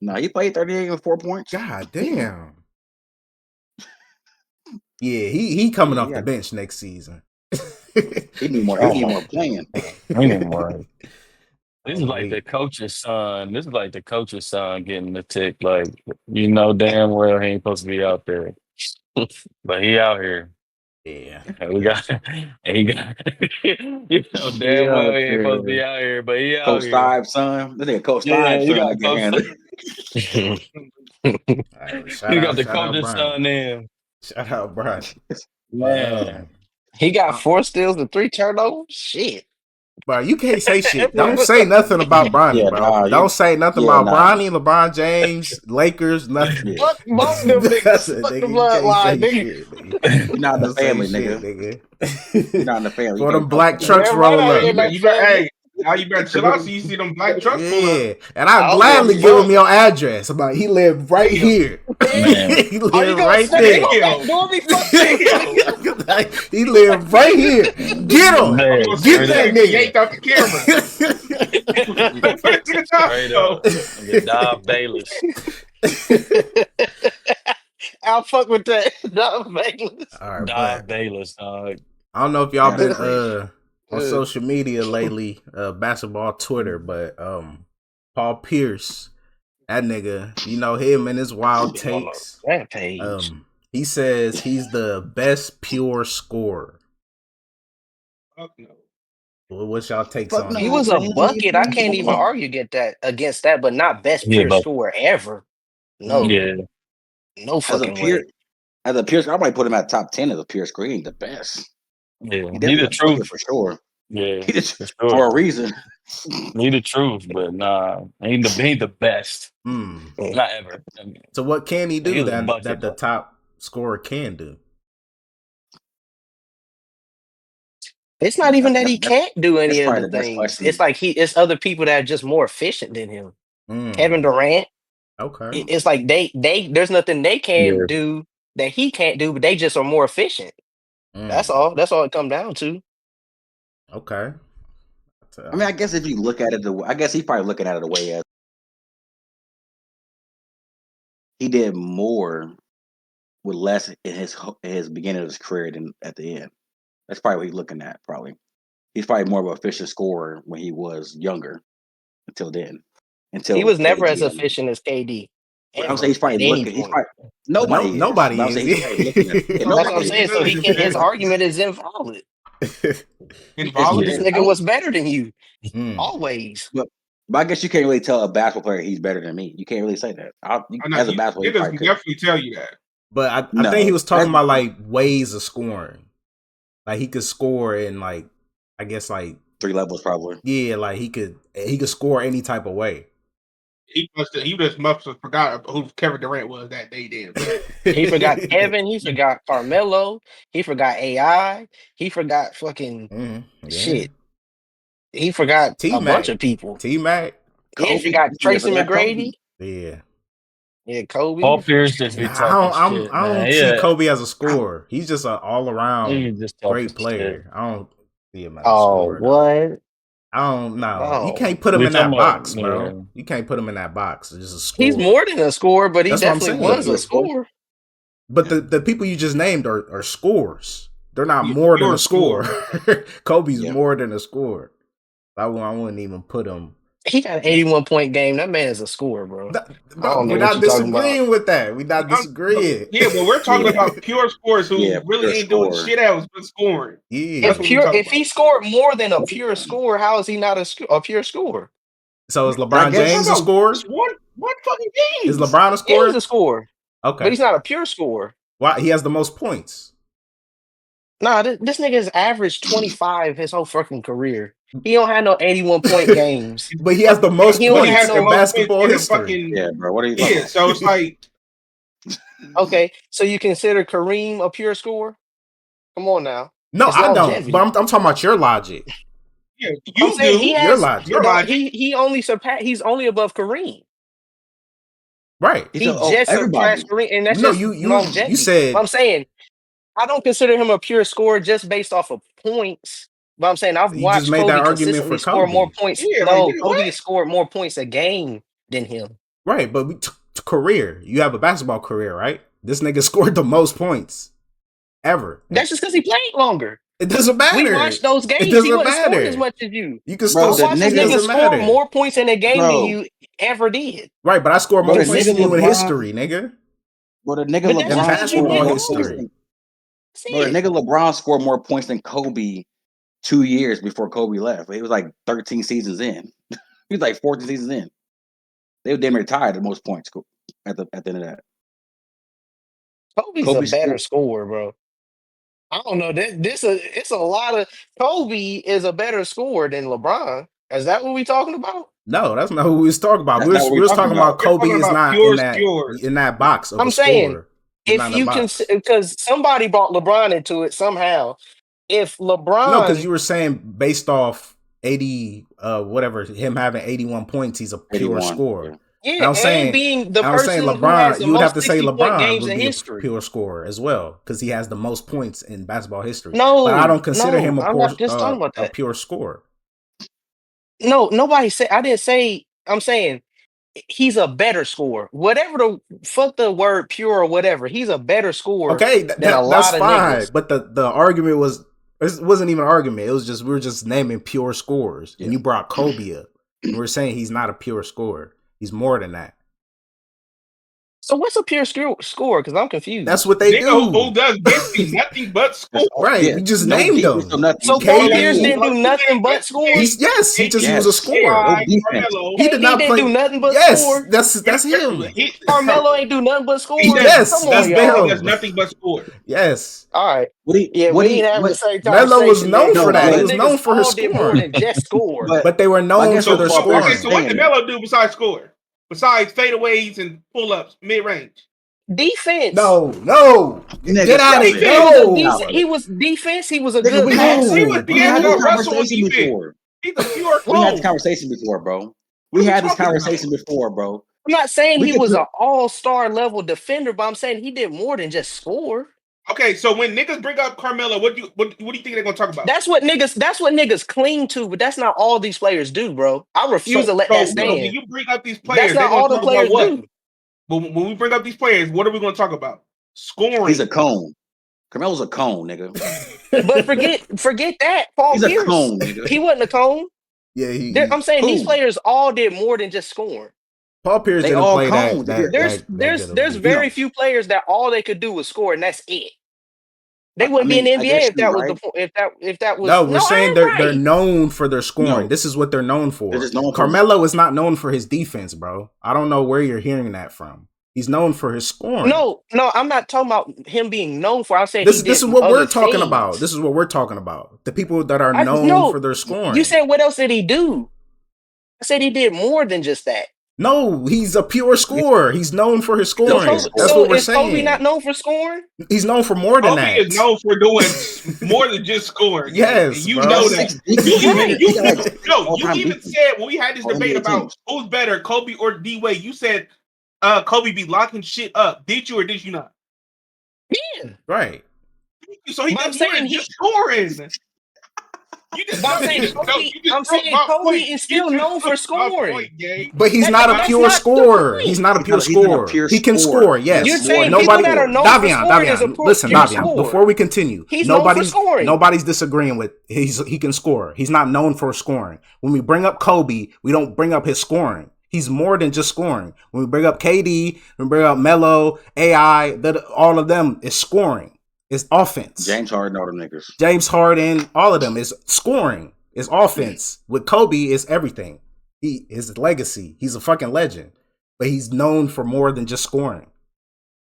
No, he played 38 and 4 points.
God damn. Yeah, he coming off the bench next season.
He need more. He need more playing.
He need more. This is like the coach's son. This is like the coach's son getting the tick. Like, you know damn well he ain't supposed to be out there, but he out here.
Yeah,
and he got. You know damn well he ain't supposed to be out here, but he out
Coach
here.
Stive's son. This nigga Coach Stive's
son. You got the coach's son in.
Shout out, Brian.
Man.
He got 4 steals and 3 turnovers. Shit.
Bro, you can't say shit. Don't say nothing about Bronny, bro. Don't say nothing about Bronny, LeBron James, Lakers, nothing.
Fuck both them niggas. Fuck the bloodline, nigga.
You're not in the family, nigga. You're not in the family.
For them black trucks roll up.
Hey, now you better chill out so you see them black trucks pull up.
Yeah, and I gladly give him your address. I'm like, he lived right here. He lived right there. He lived right here. Get him. Get that nigga.
Out the camera.
Straight up. Dom Bayless.
I'll fuck with that. Dom Bayless.
All right,
Dom Bayless, dog.
I don't know if y'all been on social media lately, basketball Twitter, but Paul Pierce, that nigga, you know him and his wild takes.
Rampage.
He says he's the best pure scorer.
Fuck no.
Well, what's y'all takes on that?
He was a bucket. I can't even argue against that, but not best pure scorer ever. No.
Yeah.
No fucking way.
As a pure, I might put him at top 10 as a pure scorer. He ain't the best.
Yeah, he the truth
for sure.
Yeah,
for a reason.
He the truth, but nah, he the best. Not ever.
So what can he do that the top scorer can do?
It's not even that he can't do any of the things. It's like it's other people that are just more efficient than him. Kevin Durant.
Okay.
It's like they there's nothing they can do that he can't do, but they just are more efficient. That's all. That's all it comes down to.
Okay.
I mean, I guess if you look at it, I guess he's probably looking at it the way as he did more with less in his beginning of his career than at the end. That's probably what he's looking at. Probably he's probably more of an efficient scorer when he was younger. Until then,
he was never as efficient as KD.
I'm saying he's probably looking. He's probably nobody is.
That's what I'm saying. So he can't. His argument is invalid. This nigga was better than you always.
But I guess you can't really tell a basketball player he's better than me. You can't really say that. As a basketball player,
he can definitely tell you that.
But I think he was talking about like ways of scoring. Like he could score in like I guess like
3 levels probably.
Yeah, like he could score any type of way.
He just must have forgot who Kevin Durant was that day.
He forgot Kevin. He forgot Carmelo. He forgot AI. He forgot fucking shit. He forgot a bunch of people.
T-Mac.
He forgot Tracy McGrady.
Yeah.
Yeah, Kobe.
Paul Pierce just be talking shit,
I
man.
don't see
Yeah,
Kobe as a scorer. He's just an all
he
around
just talking
great
shit.
player. I don't see him as a
Oh,
scorer though.
what?
I don't know. You
No.
can't put him
We
in
talking
that
about
box, bro. You can't put him in that box. It's just a
He's
scorer.
more than a scorer, but he
That's what I'm
definitely
saying.
was a scorer.
But the people you just named are scores. They're not
Yeah,
more than
pure
a score. Kobe's
Yeah.
more than a score. I wouldn't even put him.
He got an 81-point game. That man is a scorer, bro. I
Bro,
don't know
we're
what
not
you're talking about.
disagreeing with that. We're not disagreeing.
Yeah, but we're talking
Yeah.
about pure scores who
Yeah,
really
pure
ain't doing
scorer.
shit else but scoring.
Yeah.
That's what we're talking
If
about.
he scored more than a pure scorer, how is he not a pure scorer?
So is
I
LeBron
guess-
James a
Talking
scorer?
about one fucking game.
Is LeBron a
Yeah,
scorer?
he's a scorer,
Okay.
but he's not a pure scorer.
Why he has the most points?
Nah, this nigga has averaged 25 his whole fucking career. He don't have no 81-point games.
But he has the
And
most
he only
points
has the
in
most
basketball
in a
history.
fucking
Yeah, bro. What are you talking
yeah.
about?
So it's like
Okay, so you consider Kareem a pure scorer? Come on now.
No,
It's
I don't.
longevity.
But I'm talking about your logic.
yeah,
I'm
you
saying
do.
he
Your
has
logic.
Your logic.
he only surpassed. He's only above Kareem.
Right.
He
He
said,
just
everybody.
surpassed Kareem, and that's
No,
just
you
longevity.
said
But I'm saying I don't consider him a pure scorer just based off of points. But I'm saying I've
you just
watched
made that
Kobe
argument for
consistently score more
Kobe.
points.
Yeah, like
No,
nigga,
Kobe
what?
has scored more points a game than him.
Right, but career. You have a basketball career, right? This nigga scored the most points ever.
That's just because he played longer.
It doesn't matter.
We watched those
It
games. He
doesn't
wasn't scoring
matter.
as much as you.
You can
Bro,
still.
I watched this
It
nigga
doesn't
score
matter.
more points in a game than
Bro.
you ever did.
Right, but I score more
Bro, the
points
nigga
than you in
LeBron-
history, nigga.
Bro, the nigga
But that's
In
LeBron
just because you
scored
basketball
more
get
points
history.
than
That's
Bro, the
it.
nigga LeBron scored more points than Kobe 2 years before Kobe left. It was like 13 seasons in. He was like 14 seasons in. They were damn near tied at most points at the end of that.
Kobe's a better scorer, bro. I don't know. It's a lot of Kobe is a better scorer than LeBron. Is that what we talking about?
No, that's not who we was talking about.
That's
We
not what
was
we're
talking
talking
about
We're
Kobe
talking
is
about
not
pure
in that box of
I'm
a
saying
scorer. He's not
if
in
you
the
can,
box.
because somebody brought LeBron into it somehow. If
No,
LeBron,
because you were saying based off 80, whatever, him having 81 points, he's a pure
81.
scorer.
yeah,
And I was
and
saying,
being the
I was saying
person who has
LeBron,
the
you would have
most
to say
60-point
LeBron
games
would
in
be a
history.
pure scorer as well because he has the most points in basketball history.
No,
but I don't consider
no,
him
I'm not just talking about
a
that.
pure scorer.
No, nobody said. I didn't say. I'm saying he's a better scorer. Whatever the fuck the word pure or whatever, he's a better scorer
Okay,
than a
that's
lot of
fine.
niggas.
But the argument it wasn't even an argument. It was just we were just naming pure scorers, and
Yeah.
you brought Kobe up, and we're saying he's not a pure scorer. He's more than that.
So what's a pure score? Because I'm confused.
That's what they
Nigga who
do.
does basically nothing but score.
Right,
Yeah,
we just
no
named
defense,
them.
no nothing.
So
You
Paul
can't
Pierce
do-
didn't do nothing but score.
He just he was a scorer.
No defense.
Carmelo.
He did
KD
not
didn't
play.
do nothing but
Yes,
score.
that's him.
Carmelo ain't do nothing but score.
Yes,
Come
that's
on,
He
y'all.
does nothing but score.
Yes.
All right.
What he,
Yeah,
what
we
he,
ain't having
what,
the same
Melo was
conversation.
known
then.
for that.
All
He
the
was known
niggas
for his
all did more
scoring.
than just score.
But they were known
guess
for
so
their
far,
scoring.
Okay, so what did Melo do besides score? Besides fadeaways and pull-ups, mid-range?
Defense.
No.
Nigga,
Get out of
stop
here.
it.
No.
He was defense. He was a
Nigga,
good
we had
passer.
He was
we had this
D'Angelo Russell on
conversation
defense.
before.
He's a pure
We had this
clone.
conversation before, bro.
What
We
are we
had this
talking
conversation
about?
before, bro.
I'm not saying
We
he
could
was
put-
an all-star level defender, but I'm saying he did more than just score.
Okay, so when niggas bring up Carmelo, what do you think they're gonna talk about?
That's what niggas cling to, but that's not all these players do, bro. I refuse to let that
So
stand.
when you bring up these players,
That's not
they're
all
gonna
the
talk about
players
what?
do.
But when we bring up these players, what are we gonna talk about? Scoring.
He's a cone. Carmelo's a cone, nigga.
But forget that. Paul
He's a
Pierce,
cone, nigga.
he wasn't a cone.
Yeah,
I'm saying these
Who?
players all did more than just scoring.
Paul Pierce
They
didn't
all
play
cones.
There's very few players that all they could do was score, and that's it. They wouldn't be in the
I
NBA
guess
if that
you're
was
right.
if that was.
No, we're saying they're
right.
known for their scoring.
No.
This is what they're known for.
They're just known for-
Carmelo is not known for his defense, bro. I don't know where you're hearing that from. He's known for his scoring.
No, I'm not talking about him being known for. I'm saying
This is what we're talking about.
Things.
This is what we're talking about. The people that are known for their scoring.
You said what else did he do? I said he did more than just that.
No, he's a pure scorer. He's known for his scoring.
So
That's what we're
is
saying.
Kobe not known for scoring?
He's known for more than
Kobe
that.
is known for doing more than just scoring.
Yes,
and you
bro.
know that. You
All-time
even
defense.
said when we had this
All
debate
NBA
about
teams.
who's better, Kobe or D Wade. You said Kobe be locking shit up. Did you or did you not?
Yeah.
Right.
So he does more than just scoring. You just
I'm saying Kobe is still known for scoring.
But he's not a pure scorer. He's not a pure scorer. He can score, yes.
You're saying people that are known for scoring is a pure
Davion, before we continue,
he's known for scoring.
Nobody's disagreeing with he can score. He's not known for scoring. When we bring up Kobe, we don't bring up his scoring. He's more than just scoring. When we bring up KD, when we bring up Melo, AI, all of them is scoring. It's offense.
James Harden, all them niggas.
James Harden, all of them is scoring. It's offense. With Kobe, is everything. His legacy. He's a fucking legend. But he's known for more than just scoring.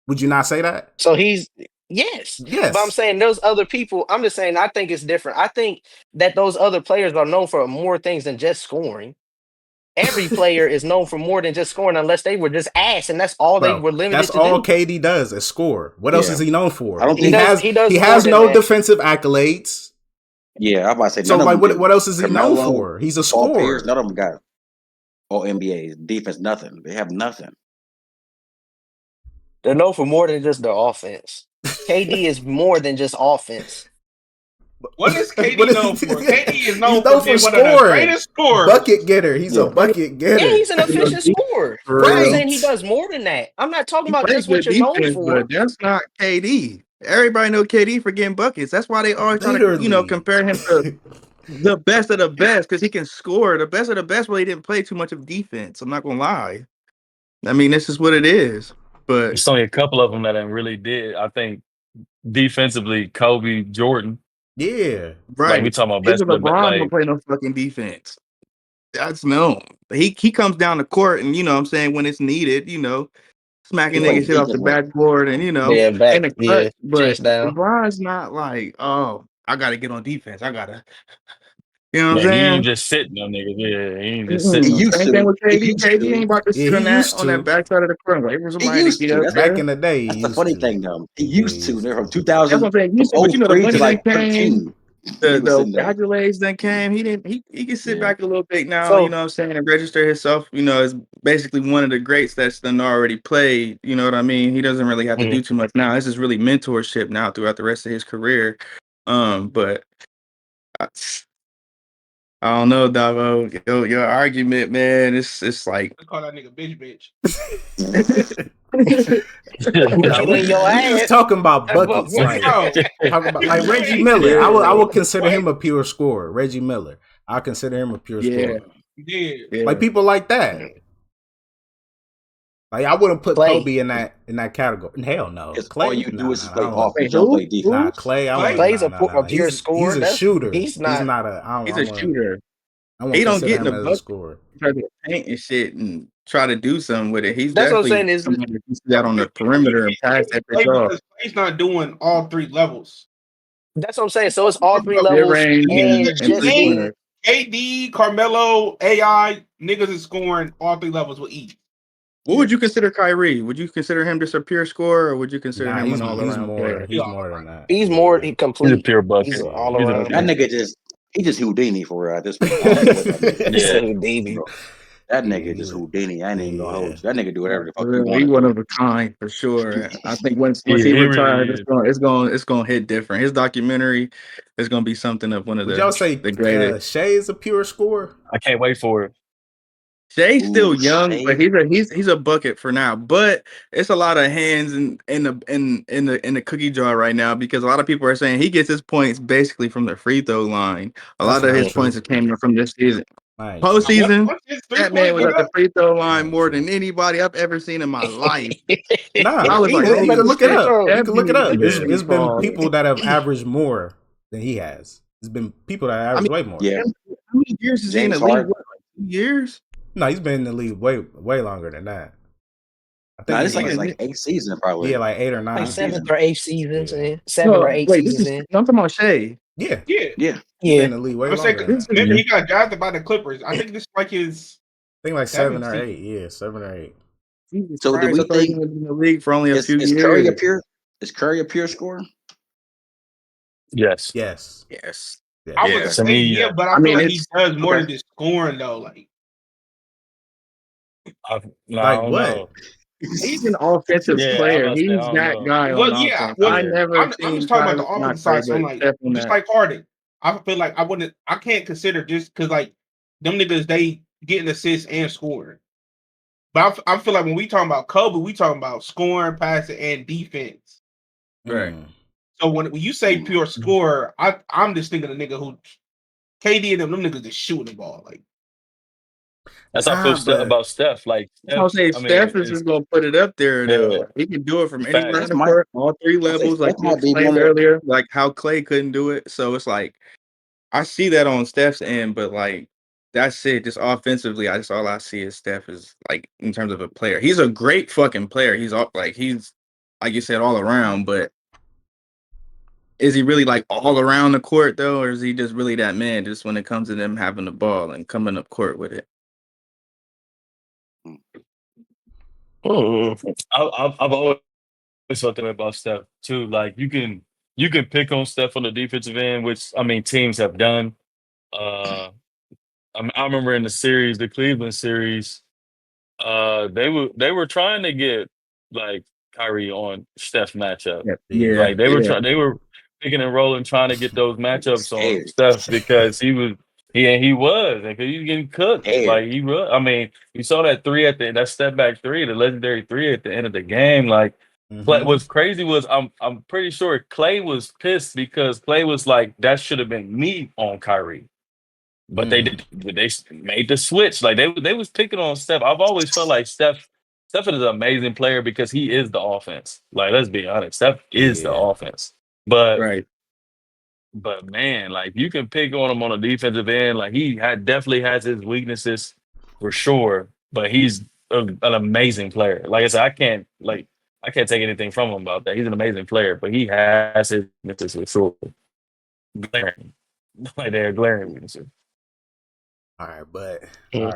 Would you not say that?
So yes. But I'm saying those other people, I'm just saying I think it's different. I think that those other players are known for more things than just scoring. Every player is known for more than just scoring unless they were just ass and that's all they were limited to do.
That's all KD does is score. What else is he known for?
I don't think
he has no defensive accolades.
Yeah, I'm about to say.
So like, what else is he known for? He's a scorer.
None of them got all NBAs, defense, nothing. They have nothing.
They're known for more than just their offense. KD is more than just offense.
What is KD known for? KD is known for being one of the greatest scorers.
Bucket getter. He's a bucket getter.
Yeah, he's an efficient scorer. I'm saying he does more than that. I'm not talking about just what you're known for.
But that's not KD. Everybody know KD for getting buckets. That's why they always trying to, compare him to the best of the best because he can score. The best of the best, but he didn't play too much of defense. I'm not gonna lie. I mean, this is what it is. But
it's only a couple of them that really did. I think defensively, Kobe, Jordan.
Yeah,
right.
Like we talking about best.
LeBron don't play no fucking defense. That's known. He comes down the court and what I'm saying when it's needed. Smacking niggas shit off the backboard and in the clutch. But LeBron's not like, oh, I gotta get on defense. I gotta. You know what I'm saying?
He ain't just sitting on niggas. Yeah, he ain't just sitting.
Same thing with KD. KD ain't about to sit on that backside of the court. Wait for somebody to get up there.
Back in the day,
that's the funny thing though. He used to. They're from 2000.
That's what I'm saying. But the money
like
came. The accolades that came. He can sit back a little bit now.
So,
you know what I'm saying, and register himself. As basically one of the greats that's done already played. You know what I mean? He doesn't really have to do too much now. This is really mentorship now throughout the rest of his career. But. I don't know, Davo. Your argument, man, it's like
I call that nigga bitch.
He's talking about buckets, like Reggie Miller. I will consider him a pure scorer. Reggie Miller, I consider him a pure scorer.
Yeah.
Like people like that. Like I wouldn't put Kobe in that category. Hell no.
Clay, all you do is play offense. Don't play defense.
Nah, Clay's
a pure scorer.
He's a shooter.
He's not
a.
He's a shooter. He don't get in the bucket. Try to paint and shit and try to do something with it.
That's what I'm saying. Is
that on the perimeter and pass that bitch off.
He's not doing all three levels.
That's what I'm saying. So it's all three levels.
And KD, Carmelo, AI, niggas is scoring all three levels with each.
What would you consider Kyrie? Would you consider him just a pure scorer, or would you consider him an all-around player?
He's more than that.
He's more complete.
He's a pure bucket.
He's all around.
That nigga just Houdini for real at this point.
Houdini.
That nigga just Houdini. I ain't even gonna hold you. That nigga do whatever the fuck he wants.
He's one of a kind for sure. I think once he retires, it's gonna hit different. His documentary is gonna be something of one of
y'all say
the greatest.
Shea is a pure scorer.
I can't wait for it.
Shay's still young, but he's a bucket for now. But it's a lot of hands in the cookie jar right now because a lot of people are saying he gets his points basically from the free throw line. Lot of his points came from this season.
Nice.
Postseason, that man was at the free throw line more than anybody I've ever seen in my life.
I was like, you can look it up. You can look it up. There's been people that have averaged more than he has. There's been people that have averaged way more.
Yeah.
How many years is he in the league? What, like 2 years?
No, he's been in the league way longer than that.
I think it's like 8 seasons probably.
Yeah, like 8 or 9.
Like 7 or 8 seasons. Yeah. 7 or 8 seasons.
I'm talking about Shea.
Yeah.
He's
been in the league way longer.
He got drafted by the Clippers. I think this is like his.
I think like 7 or 8. Yeah, 7 or 8.
So do we think
he was in the league for only a few years?
Is Curry a pure scorer?
Yes.
I would say but I feel like he does more than just scoring though. Like
I don't know.
He's an offensive player.
Say,
He's that guy on offense. I never
I'm
seen
just talking about the
Kyrie, not
offensive
Kyrie,
side. So I'm
but
like,
Steph on
just
that.
like Harden, I feel like I can't consider just because like them niggas they getting assists and scoring. But I feel like when we talking about Kobe, we talking about scoring, passing, and defense.
Right.
So when you say pure scorer, I'm just thinking of a nigga who KD and them niggas just shooting the ball. Like
that's how I feel about Steph. Like
I'll say Steph is just gonna put it up there though.
Yeah.
He can do it from
Facts.
anywhere in the court, all three levels, like you explained earlier, like how Clay couldn't do it. So it's like I see that on Steph's end, but like that's it. Just offensively, that's all I see is Steph is like in terms of a player. He's a great fucking player. He's like you said, all around, but is he really like all around the court though, or is he just really that man just when it comes to them having the ball and coming up court with it?
I've always felt that about Steph too. Like you can pick on Steph on the defensive end, which I mean teams have done. I remember in the Cleveland series, they were trying to get like Kyrie on Steph matchup.
Yeah.
Like they were picking and rolling trying to get those matchups on Steph because he was getting cooked. Like he was. I mean, you saw that step back three, the legendary three at the end of the game. Like what's crazy was I'm pretty sure Clay was pissed because Clay was like, that should have been me on Kyrie. But they made the switch. Like they was picking on Steph. I've always felt like Steph is an amazing player because he is the offense. Like let's be honest, Steph is the offense. But man, like you can pick on him on a defensive end. Like he definitely has his weaknesses for sure. But he's an amazing player. Like I said, I can't take anything from him about that. He's an amazing player, but he has his weaknesses for sure. Glaring, like they're glaring weaknesses.
All right,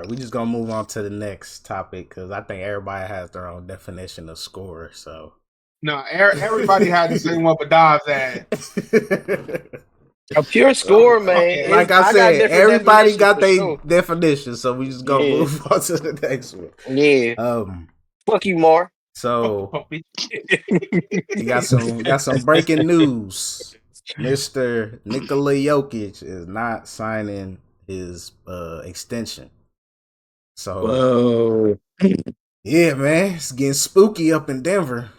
we just gonna move on to the next topic because I think everybody has their own definition of score. So
no, everybody had the same one, but Dobbs had
a pure score, man.
Like I said, everybody got their definition, so we just gonna move on to the next one.
Yeah. Fuck you, Mar.
So you got some breaking news. Mr. Nikola Jokic is not signing his extension. So yeah, man, it's getting spooky up in Denver.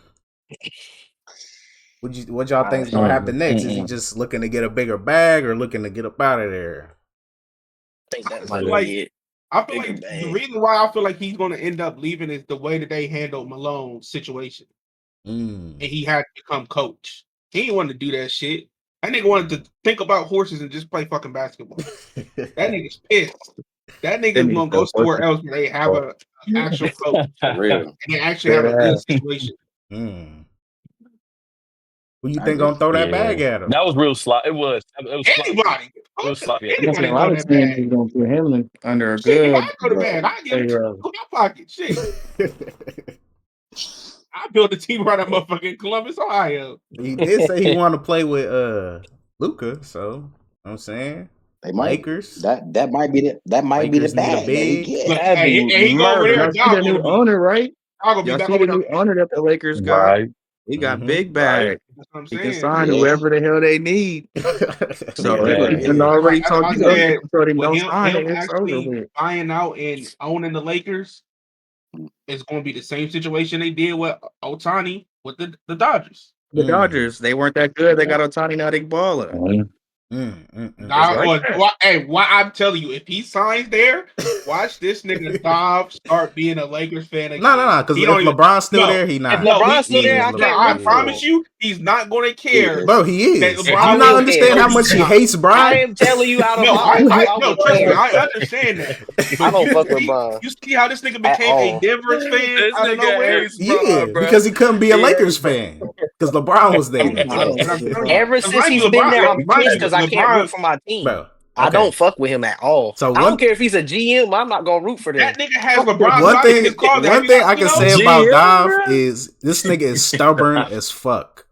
What y'all think is gonna happen next? Is he just looking to get a bigger bag or looking to get up out of there?
I think that might be it.
I feel like the reason why I feel like he's going to end up leaving is the way that they handled Malone's situation. And he had to become coach. He didn't want to do that shit. That nigga wanted to think about horses and just play fucking basketball. That nigga's pissed. That nigga's going to go somewhere else where they have an actual coach. And they actually have a good situation.
Who you think gonna throw that bag at him?
That was real sloppy. It was
anybody.
It was sloppy.
A lot of teams is gonna put him under a good.
I go to bed. I get him my pocket. Shit. I built a team right out motherfucking Columbus, Ohio.
He did say he wanted to play with Luka, so you know what I'm saying
they might.
Lakers.
That might be the bag.
He go over there.
Y'all see the new owner, right?
Y'all see
the new owner that the Lakers got.
Right.
He got big bag.
Right.
He can sign whoever the hell they need. So he's already told you don't sign it. It's over with.
Buying out and owning the Lakers is going to be the same situation they did with Ohtani with the Dodgers.
The Dodgers, they weren't that good. They got Ohtani, now they balling.
Why I'm telling you, if he signs there, watch this nigga Dobbs start being a Lakers fan again.
No, because if LeBron's still there, he not.
If LeBron's still there,
I promise you, he's not going to care.
Bro, he is. Do you not understand how much he hates Bron?
I am telling you out of
I understand that.
I don't fuck with Bron.
You see how this nigga became a Denver fan out of nowhere?
Yeah, because he couldn't be a Lakers fan because LeBron was there.
Ever since he's been there, I'm pissed because I can't root for my team.
Bro,
I don't fuck with him at all.
So
I don't care if he's a GM. I'm not gonna root for them.
That nigga has LeBron.
One thing I can say about Dov is this nigga is stubborn as fuck.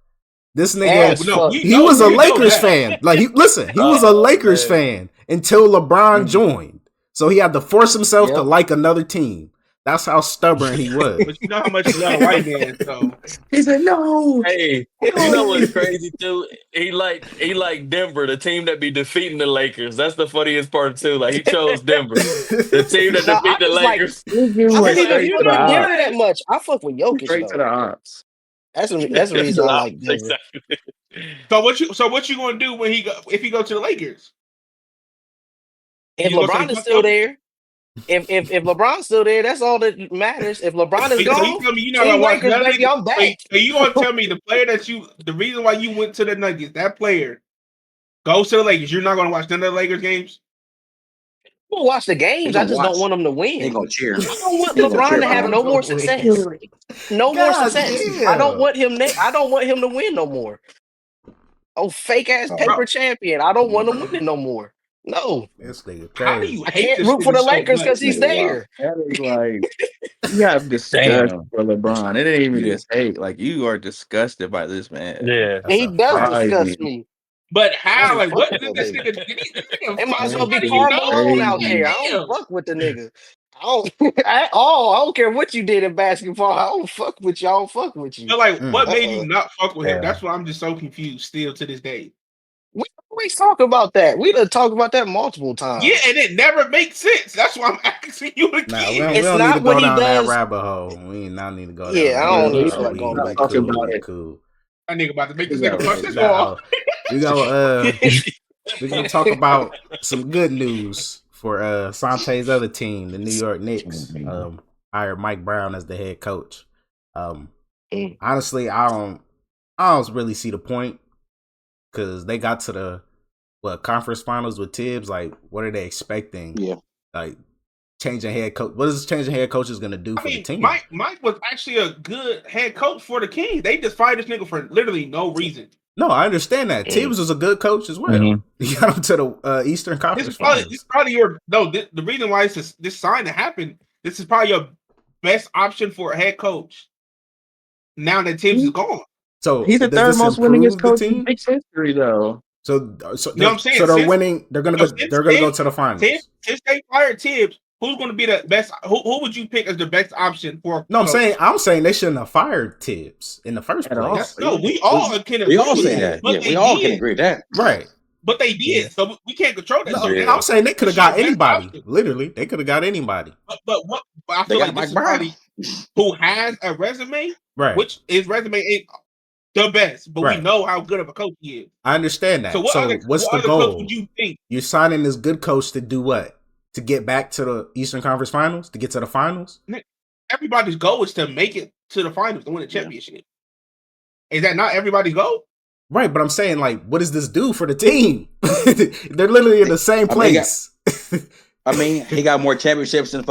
This nigga, he was a Lakers fan. Like, he was a Lakers fan until LeBron joined. So he had to force himself to like another team. That's how stubborn he was.
But you know how much you love a white man, so
He said, "No."
Hey, you know what's crazy too? He like Denver, the team that be defeating the Lakers. That's the funniest part too. Like he chose Denver, the team that
No,
defeat
I
the
just like.
Lakers.
I
I
don't
mean,
even.
if
straight
You
you
to
don't
the
like
know
Denver
ops.
that much. I fuck with Jokic
Straight to
though.
the ops.
That's the
That's
reason
the
I like
opposite,
Denver.
exactly.
so what you gonna do when if he go to the Lakers?
If
You gonna say
LeBron is
fuck
still
Jokic?
there, if LeBron's still there, that's all that matters. If LeBron is
So you
gone,
tell me you're not
Team
gonna watch
Lakers,
none of
baby,
the.
I'm back.
So you gonna tell me the reason why you went to the Nuggets, that player goes to the Lakers. You're not gonna watch none of the Lakers games.
I'm gonna watch the games. I
gonna
just don't
watch.
want them to
They
win.
ain't gonna cheer.
I don't want
They ain't gonna cheer
LeBron to
for
have
him.
no more success. No more
God
success.
damn.
I don't want him. I don't want him to win no more. Oh, fake ass paper champion. I don't want him winning no more. No,
This nigga
How do
crazy.
you
I
hate
can't
this
root for
nigga
the
so
Lakers
much?
because he's
Nigga, wow.
there.
That is like you have disgust
Damn.
for LeBron. It ain't even
Yeah.
just hate. Like you are disgusted by this man.
Yeah.
That's
He
a
does
fact.
disgust me.
But
I
how?
don't
Like,
fuck
what
with
did
that
this
nigga.
nigga? Did he
It might as well be
somebody you
Karl
know?
Malone out
Crazy.
there. I don't
Damn.
fuck with the nigga. I don't at all. I don't care what you did in basketball. I don't fuck with you. I don't fuck with you.
But like, what made you
Uh-uh.
not fuck with him?
Yeah.
That's why I'm just so confused still to this day.
We always talk about that. We done talked about that multiple
Yeah,
times.
and it never makes sense. That's why I'm asking you again.
Nah, we
It's
don't need to
not what
go
he
down that
does.
rabbit hole. We not need to go down
Yeah,
that
I don't
rabbit
even feel
hole.
like going
We
back to
talking
cool.
that.
about
We
it.
cool.
That nigga about to make this
Yeah,
nigga punch
right.
this
Nah,
wall.
we go. We're gonna talk about some good news for Sante's other team, the New York Knicks. Hired Mike Brown as the head coach. Honestly, I don't really see the point because they got to the conference finals with Tibbs. Like, what are they expecting?
Yeah.
Like changing head coach. What is changing head coaches gonna do for the team?
Mike was actually a good head coach for the Kings. They just fired this nigga for literally no reason.
No, I understand that. Tibbs was a good coach as well.
Mhm.
He got him to the Eastern Conference Finals.
This is probably your the reason why this sign to happen. This is probably your best option for a head coach. Now that Tibbs is gone.
So
He's the
does
third
this
most
improve
winningest
the
coach in
team?
Knicks history, though.
So
You know what I'm saying?
they're winning. They're gonna go. They're gonna go to the finals.
Since they fired Tibbs, who's going to be the best? Who would you pick as the best option for?
No, I'm saying they shouldn't have fired Tibbs in the first place.
No, we all can agree.
We all
with
say that.
But
Yeah, we all can agree with that.
Right.
But they did,
Yeah.
so we can't control that.
No,
So
I'm saying they could have got anybody.
option.
Literally, they could have got anybody.
But I
They
feel
got
like
Mike
this is
Brown.
probably who has a resume,
Right.
which his resume ain't the best, but we
Right.
know how good of a coach he is.
I understand that.
So
what's
what
the
other
goal?
coach would you think?
You're signing this good coach to do what? To get back to the Eastern Conference Finals? To get to the finals?
Everybody's goal is to make it to the finals to win a championship. Is that not everybody's goal?
Right, but I'm saying, like, what does this do for the team? They're literally in the same place.
He got more championships than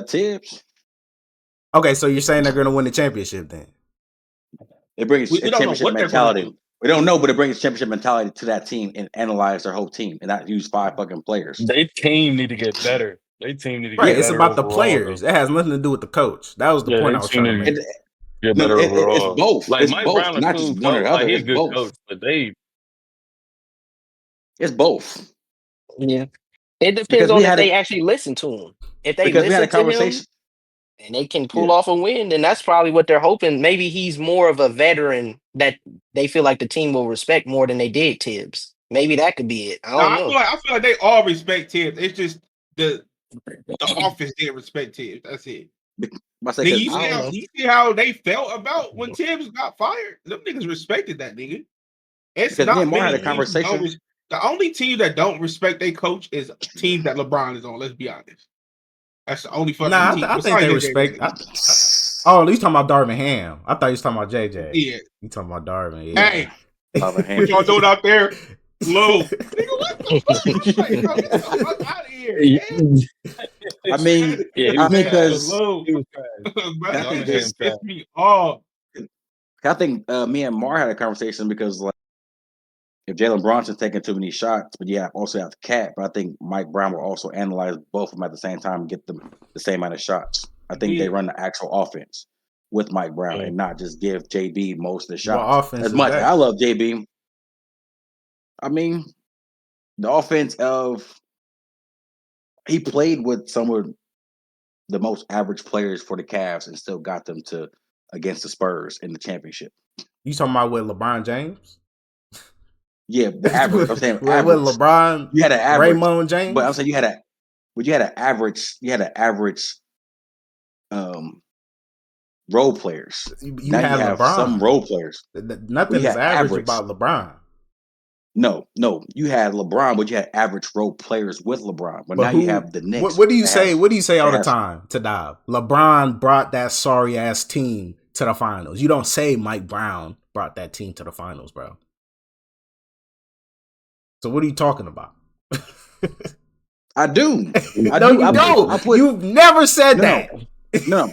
Tibbs.
Okay, so you're saying they're going to win the championship then?
It brings
We don't know
championship
what they're
mentality.
gonna do.
We don't know, but it brings championship mentality to that team and analyze their whole team and not use 5 fucking players.
They team need to get better. They team need to get
Right,
better.
it's about the
overall,
players.
though.
It has nothing to do with the coach. That was the point I was trying to make.
Get better overall.
It's both.
Like
It's
Mike
both,
Brown, a
not
cool
just one or
coach.
the
Like
other.
he's a
It's
good
both.
coach, but they
It's both.
Yeah, it depends
Because
on
we
if
had
they actually listen to him. If they
because we had a
listen to him
conversation.
and they can pull off a win, then that's probably what they're hoping. Maybe he's more of a veteran that they feel like the team will respect more than they did Tibbs. Maybe that could be it. I don't know.
I feel like they all respect Tibbs. It's just the office didn't respect Tibbs. That's it. You see how they felt about when Tibbs got fired? Them niggas respected that nigga. It's
Because
not
me and Mar
many
had a
teams who
conversation.
the only team that don't respect their coach is teams that LeBron is on. Let's be honest. That's the only fucking team.
I think they respect. Oh, you talking about Darvin Ham? I thought you was talking about JJ.
Yeah,
you talking about Darvin? Yeah.
Hey, what y'all doing out there? Low. Nigga, what the fuck? Like, bro, get the fuck out of here, man.
I mean, because
that just pissed me off.
I think me and Mar had a conversation because, like, if Jalen Brunson's taking too many shots, but also have Cat, but I think Mike Brown will also analyze both of them at the same time and get them the same amount of shots. I think they run the actual offense with Mike Brown and not just give JB most of the shots. As much as I love JB, I mean, the offense of he played with some of the most average players for the Cavs and still got them to against the Spurs in the championship.
You talking about with LeBron James?
Yeah, the average. I'm saying
with
average.
LeBron,
you had an average.
Raymond James,
but I'm saying you had an average. You had an average. Role players.
You
now
have
you have
LeBron.
Some role players.
Nothing is average about LeBron.
No, you had LeBron, but you had average role players with LeBron. But now you have the Knicks.
What do you say? What do you say all the time to Dob? LeBron brought that sorry ass team to the finals. You don't say Mike Brown brought that team to the finals, bro. So what are you talking about?
I do.
No, you don't. You've never said that.
No.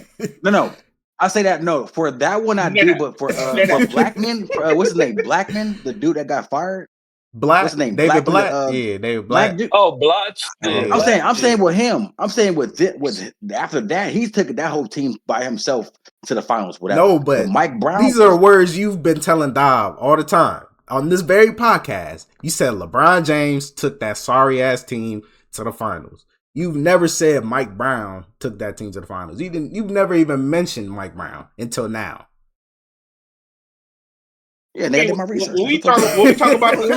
I say that for that one I do, but for Blackman, what's his name? Blackman, the dude that got fired.
Black.
What's his name?
David Black. Yeah, David Black.
Dude.
Oh, Blotch.
I'm saying with him. I'm saying with after that, he took that whole team by himself to the finals.
No, but
Mike Brown.
These are words you've been telling Dob all the time on this very podcast. You said LeBron James took that sorry ass team to the finals. You've never said Mike Brown took that team to the finals. You've never even mentioned Mike Brown until now.
Yeah, they did my research.
When we talk about
I'm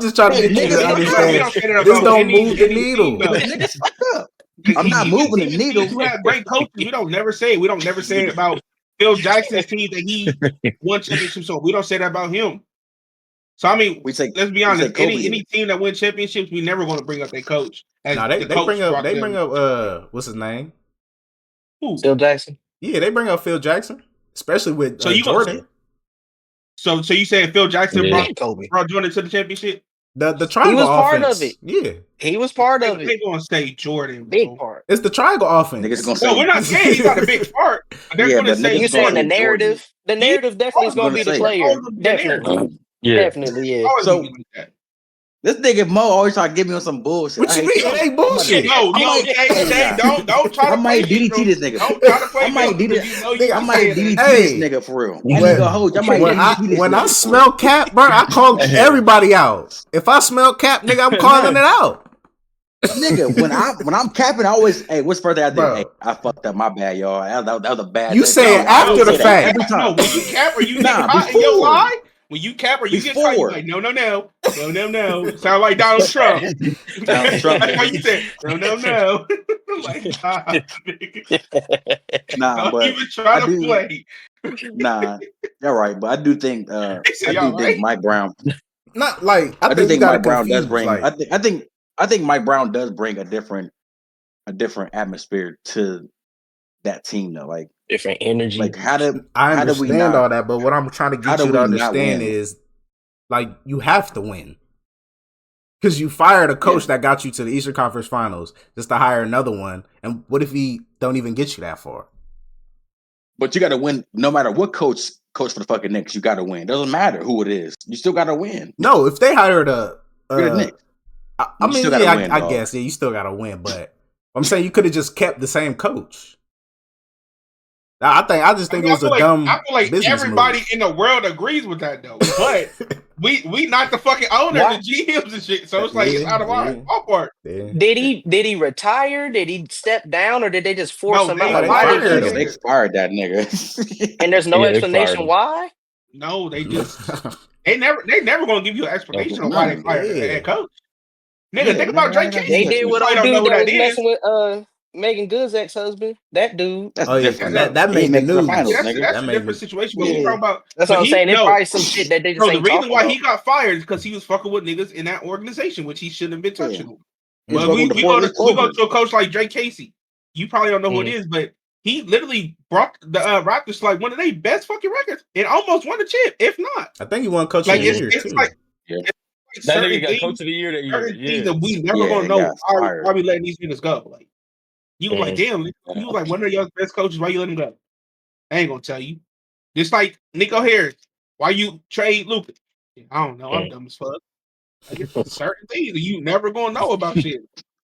just trying to get you to understand. This don't move the needle.
I'm not moving the needle.
You have great coaches. We don't never say about Phil Jackson's team that he won championships. So we don't say that about him. So I mean, let's be honest. Any team that wins championships, we never going to bring up their coach.
They bring up what's his name?
Who?
Phil Jackson.
Yeah, they bring up Phil Jackson, especially with Jordan.
So you saying Phil Jackson brought Jordan to the championship?
The triangle.
He was part
offense.
of it.
Yeah,
he was part of it.
They're gonna say Jordan,
big part.
It's the triangle offense.
We're not saying he's not a big part. They're gonna say
you're saying the narrative. The narrative definitely is gonna be the player. Definitely. Definitely, yeah.
So this nigga Mo always trying to give me on some bullshit.
What you mean? It ain't bullshit.
No, don't try to.
I might DDT this nigga.
Don't try to play.
I might DDT this nigga for real.
When I smell cap, bro, I call everybody out. If I smell cap, nigga, I'm calling it out.
Nigga, when I'm capping, I always, hey, what's further I did? Hey, I fucked up, my bad, y'all. That was a bad.
You say it after the fact.
Every time. No, when you cap or you get caught in your lie. When you cap or you get caught, you're like, no. Sound like Donald Trump. That's why you said, no. Like,
nah, but
even try to play.
Nah, you're right, but I do think think Mike Brown.
Not like
I do think Mike Brown does bring. I think Mike Brown does bring a different atmosphere to that team though. Like
different energy.
Like
I understand all that, but what I'm trying to get you to understand is like you have to win. Because you fired a coach that got you to the Eastern Conference Finals just to hire another one. And what if he don't even get you that far?
But you got to win no matter what coach for the fucking Knicks. You got to win. Doesn't matter who it is. You still got to win.
No, if they hired a
Knicks.
I mean, yeah, I guess you still got to win. But I'm saying you could have just kept the same coach. I just think it was a dumb.
I feel like everybody in the world agrees with that though. But we not the fucking owner, the GMs and shit. So it's like it's out of our ballpark.
Did he retire? Did he step down, or did they just force him out?
They fired that nigga,
and there's no explanation why.
No, they just they never gonna give you an explanation on why they fired the head coach. Nigga, think about Drake Casey.
They did what I do that was messing with Megan Good's ex-husband, that dude.
That's
different. That made the news.
That's a different situation. But we talking about.
That's what I'm saying. It's probably some shit that they just ain't
the reason why
about.
he got fired is because he was fucking with niggas in that organization, which he shouldn't have been touching. Well, we go to a coach like Drake Casey. You probably don't know who it is, but he literally brought the Raptors to like one of their best fucking records and almost won the chip, if not.
I think he won Coach of the Year too.
That nigga got Coach of the Year that year.
Things that we never gonna know why we letting these niggas go. Like. You were like, damn, you was like one of your best coaches. Why you let him go? I ain't gonna tell you. Just like Nico Harris, why you trade Luka? I don't know. I'm dumb as fuck. Like, certain things that you never gonna know about shit.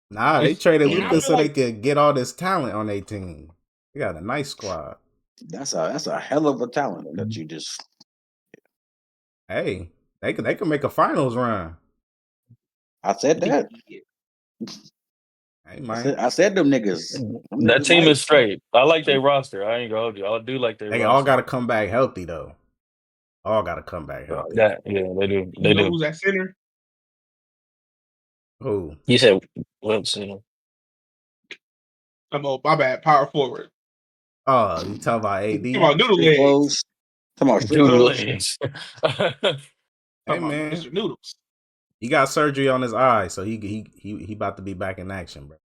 Nah, they traded Luka so they could get all this talent on their team. They got a nice squad.
That's a hell of a talent that you just.
Hey, they can make a finals run.
I said that.
Hey, man.
I said them niggas.
That team is straight. I like their roster. I ain't gonna hold you. I do like their
They
roster.
all got to come back healthy, though. All got to come back healthy.
Yeah, they do. They
You know
do.
who's at center?
Who?
You said Wilson.
My bad. Power forward.
Oh, you talking about AD?
Come on, noodle legs.
Clothes. Come on, street
Dude,
clothes.
legs.
Hey, man.
Mr. Noodles.
He got surgery on his eye, so he about to be back in action, bro.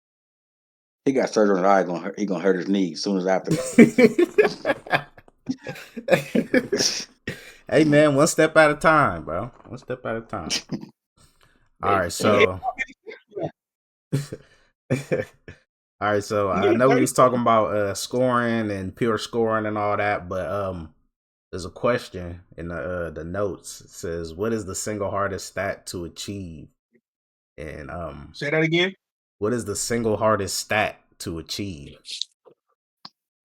He got surgery on his eye. He gonna hurt his knee as soon as after.
Hey, man, one step at a time, bro. One step at a time. All right, so. All right, so I know we was talking about scoring and pure scoring and all that, but there's a question in the notes. It says, "What is the single hardest stat to achieve?" And
say that again.
What is the single hardest stat to achieve?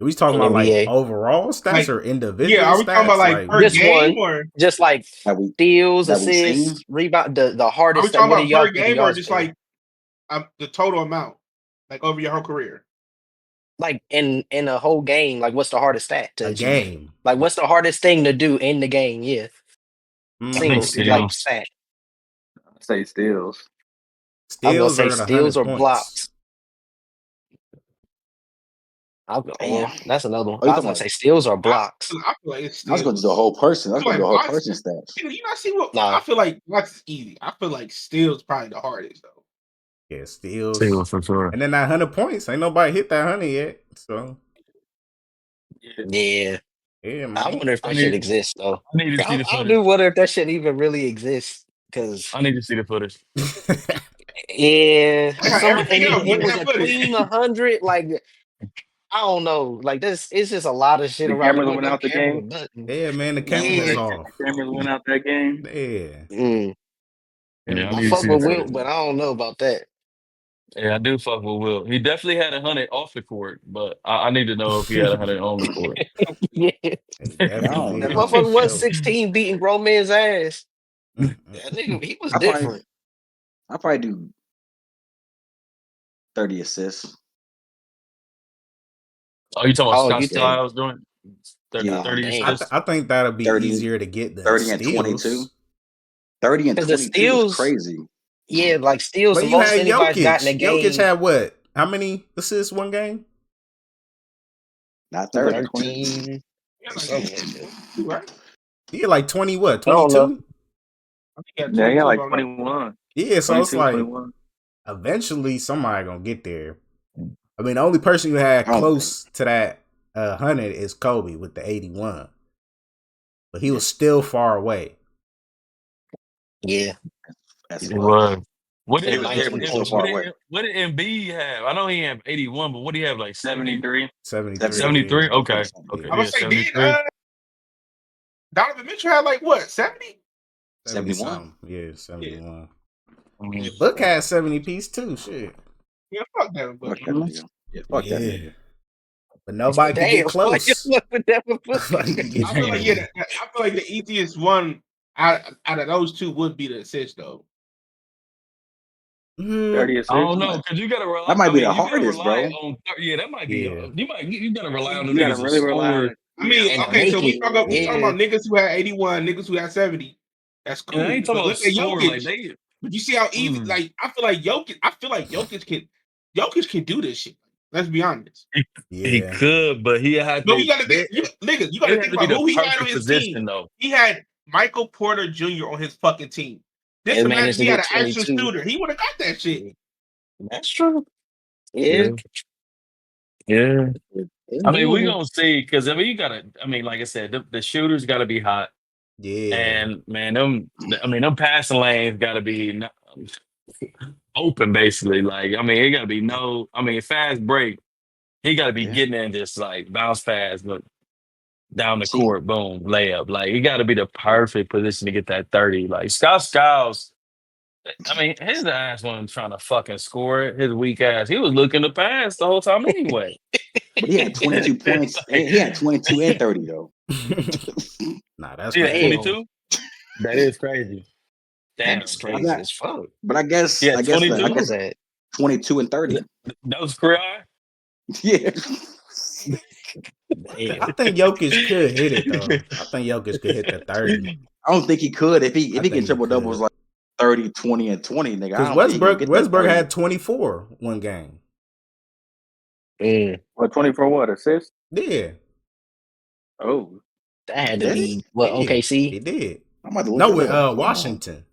Are we talking about
NBA.
like overall stats or individual?
Yeah, are we
stats?
talking about like per
this
game
one,
or
just like steals, assists, rebound? The hardest.
Are we talking
what
about
y'all
per game or just like the total amount, like over your whole career?
Like in a whole game, like what's the hardest stat to achieve?
Game?
Like what's the hardest thing to do in the game? Yeah, single like stat.
I'd say steals.
I was
Steals
gonna say steals or
points.
blocks. That's another one. I was gonna say steals or blocks.
I feel like it's steals.
I was gonna do the whole person. I was gonna do the whole person stats.
You not see what? I feel like blocks is easy. I feel like steals probably the hardest though.
Yeah, steals.
Steals for sure.
And then that 100 points. Ain't nobody hit that 100 yet. So
yeah,
man.
I wonder if that shit exists though.
I need to see the
I
footage.
do wonder if that shit even really exists because
I need to see the footage.
Yeah,
everything else,
it was
that
a
footage.
clean 100. Like I don't know, like this. It's just a lot of shit
The
around.
cameras went out the game.
Yeah, man, the camera was off.
The cameras went out that game.
Yeah.
Yeah,
I fuck with Will, but I don't know about that.
Yeah, I do fuck with Will. He definitely had 100 off the court, but I need to know if he had 100 on the court.
Yeah, that motherfucker was 16 beating grown man's ass. That nigga, he was different.
I probably do 30 assists.
Oh, you talking about Scott Styles doing 30 assists?
I think that'll be easier to get than
30
steals.
and 22. 30 and 22 is crazy.
Yeah, like steals.
But
The
you
most
had
anybody's got in a
Jokic.
game.
Jokic had what? How many assists one game?
Not 30.
13.
He had like 20 what? 22?
Yeah, he had like 21.
Yeah, so it's like 21. Eventually somebody gonna get there. I mean, the only person who had close to that 100 is Kobe with the 81. But he was still far away.
Yeah.
It was. What did
Embiid
have? I know he had 81, but what do he have? Like 73?
73.
Okay. Okay.
I would say Donovan Mitchell had like what? 70?
71.
Yeah, 71. Yeah. Book had 70 piece too. Shit.
Yeah, fuck that. Fuck
that. But nobody can get close.
I feel like the easiest one out of those two would be the assist though.
30 assists.
I don't know because you gotta rely.
That might be the hardest, bro.
That might be. You gotta rely on the
you
niggas.
Gotta really rely on
I mean, okay, so we talking about niggas who had 81, niggas who had 70. That's cool.
I ain't talking about score,
Jokic. But you see how easy? Like I feel like Jokic can do this shit. Let's be honest.
He could, but he had.
No, you gotta think about who he had on his team. Though. He had Michael Porter Jr. on his fucking team. This man, he had an extra shooter. He would have got that shit.
That's true. Yeah.
I mean, we're gonna see because you gotta. I mean, like I said, the shooters gotta be hot.
Yeah.
And man, them passing lanes gotta be open, basically. Like, I mean, it gotta be fast break. He gotta be getting in just like bounce pass, but down the court, boom, layup. Like, it gotta be the perfect position to get that 30. Like Scott Skiles, I mean, his ass wasn't trying to fucking score it. His weak ass. He was looking to pass the whole time anyway.
But he had 22 points. He had 22 and 30 though.
Nah, that's
22. That is crazy.
That's crazy as fuck.
But I guess 22 and 30.
That was career high?
Yeah.
I think Jokic could hit it though. I think Jokic could hit the 30.
I don't think he could if he get triple doubles like 30, 20, and 20, nigga.
Because Westbrook had 24 one game.
What 24 what assists?
Yeah.
Oh,
that had to be what OKC.
He did.
I'm about to look
no, with Washington.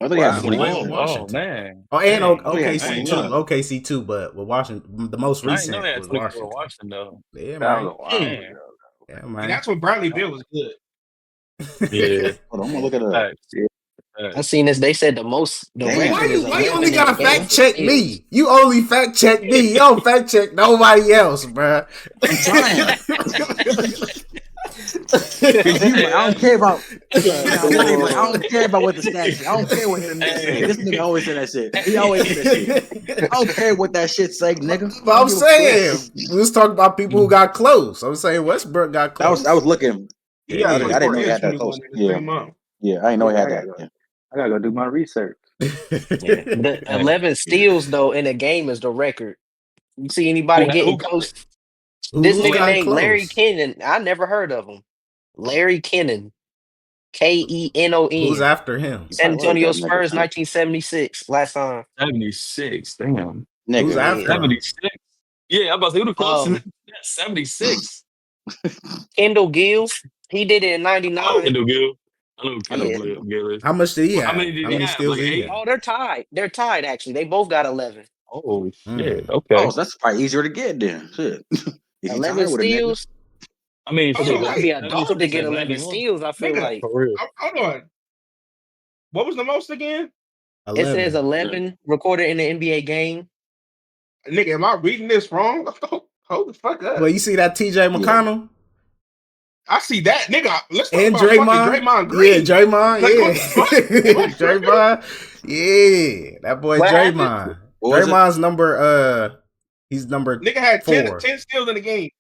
I think he had 21.
Washington.
Oh man.
Oh, and
OKC
too. OKC too, but with Washington, the most recent was Washington.
Though.
Yeah, man.
Yeah, man. And that's when Bradley Beal was good.
Yeah.
Hold on, I'm gonna look at it.
I seen this. They said the
why you only gotta fact check me? You only fact check me. You don't fact check nobody else, bro.
I'm trying. I don't care about. I don't care about what the stats say. I don't care what the nigga say. This nigga always say that shit. He always say that shit. I don't care what that shit say, nigga.
But I'm saying we was talking about people who got close. I'm saying Westbrook got close.
I was looking.
Yeah,
I didn't know he had that close. Yeah, I didn't know he had that. Yeah.
I gotta go do my research.
The 11 steals though in a game is the record. You see anybody getting close? This nigga named Larry Kennon. I never heard of him. Larry Kennon. Kenon.
Who's after him?
San Antonio Spurs, 1976. Last time.
76. Damn.
Nigga,
who's after
76? Yeah, I'm about to say who the closest. 76.
Kendall Gill. He did it in 99.
Oh, Kendall Gill. I know Kendall Gill is.
How much did he have?
How many did he have?
steals
Like
did he have?
Oh, they're tied. They're tied, actually. They both got 11.
Oh, shit. Okay.
Oh, so that's probably easier to get then. Shit.
11 steals.
I mean,
I'd be a dog to get 11 steals, I feel like.
For real. Hold on. What was the most again?
11.
It says 11 recorded in the NBA game.
Nigga, am I reading this wrong? Hold the fuck up.
Well, you see that TJ McConnell?
I see that, nigga. Let's talk
and
about Draymond Green.
Yeah, Draymond. Draymond. Yeah, that boy Draymond. Draymond's number. He's number.
Nigga had
4.
10 steals in the game.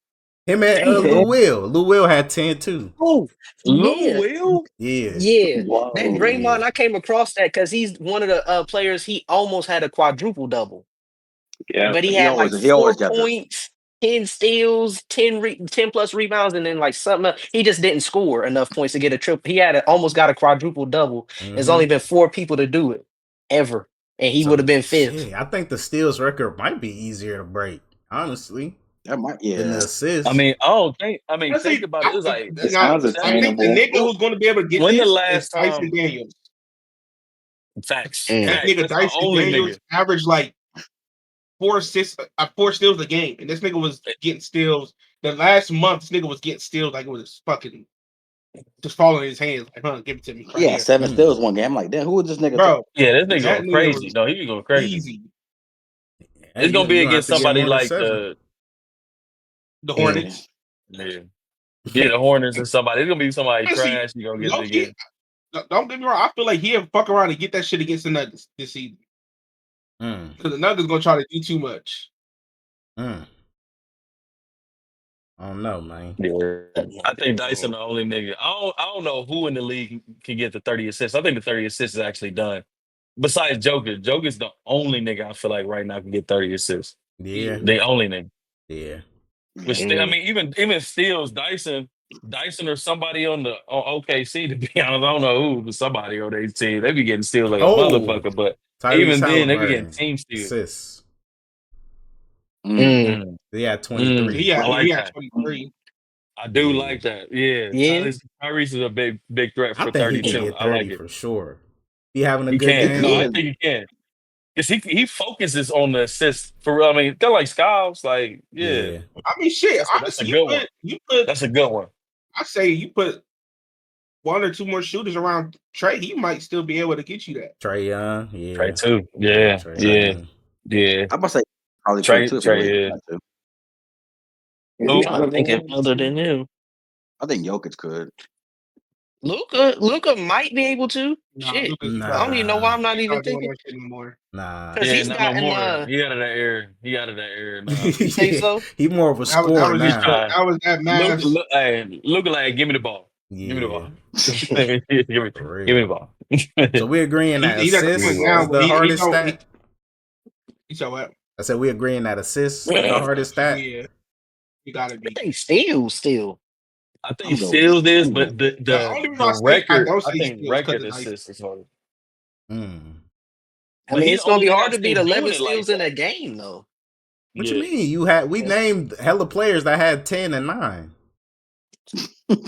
Him and Lou Will. Lou Will had 10 too.
Oh,
Lou Will?
Yeah.
Yeah. Wow. That Draymond, I came across that because he's one of the players. He almost had a quadruple double.
Yeah,
but he had like 4 points, 10 steals, 10 plus rebounds, and then like something else. He just didn't score enough points to get a triple. He had almost got a quadruple double. There's only been 4 people to do it ever, and he would have been 5th.
Yeah, I think the steals record might be easier to break, honestly.
That might,
than the assists.
I mean, I don't think. I mean, think about it. It's like
I think the nigga who's going to be able to get
when
this
the last
is Tyson Daniels.
Facts.
That nigga Dyson Daniels averaged like 4 steals a game, and this nigga was getting steals. The last month, this nigga was getting steals like it was fucking just falling in his hands. Like, give it to me.
Right here. 7 steals one game. I'm like, damn, who was this nigga?
Bro, yeah, this nigga going crazy. No, he be going crazy.
Easy.
It's gonna be against somebody like the
Hornets.
Yeah, the Hornets and somebody. It's gonna be somebody trash. You gonna get it again.
Don't get me wrong. I feel like he'll fuck around and get that shit against the Nuggets this season. Because the Nuggets gonna try to do too much.
I don't know, man.
Yeah, I think Dyson the only nigga. I don't know who in the league can get the 30 assists. I think the 30 assists is actually done. Besides Joker, Joker's the only nigga I feel like right now can get 30 assists.
Yeah,
the only nigga.
Yeah.
But still, I mean, even steals, Dyson or somebody on OKC. To be honest, I don't know who, but somebody on their team. They be getting steals like a motherfucker. But even then, they be getting team steals.
Assists.
He
had 23.
He had 23.
I do like that. Yeah. Tyrese is a big threat for 32. I like it
for sure. He having a good
game. No, I think he can. Because he focuses on the assist for. I mean, they're like Skiles. Like, yeah.
I mean, shit.
That's a good one. That's a good one.
I say you put 1 or 2 more shooters around Trey, he might still be able to get you that.
Trey Young, yeah.
Trey too. Yeah. Yeah.
I'm gonna say probably
Trey.
Yeah.
I'm thinking other than him.
I think Jokic could.
Luka might be able to. Shit. I don't even know why I'm not even thinking.
Nah.
Yeah, he's not no more. He out of that air. Now.
You think so?
He more of a scorer now.
That was that man.
Luka, like, give me the ball.
Yeah.
Give me the ball. give me the ball.
So we're agreeing that assists is the hardest stat.
You said what?
I said we agreeing that assists the hardest stat.
Yeah, you gotta be.
I think still.
I think steals is, but
only reason
the
I
record.
don't
I
say
think
steals
record
because
assists is harder.
I
But
mean,
he
it's gonna be
only
hard
not
to beat
still
11
doing it like
steals in a
that.
game, though.
What you mean? We named hella players that had 10 and 9.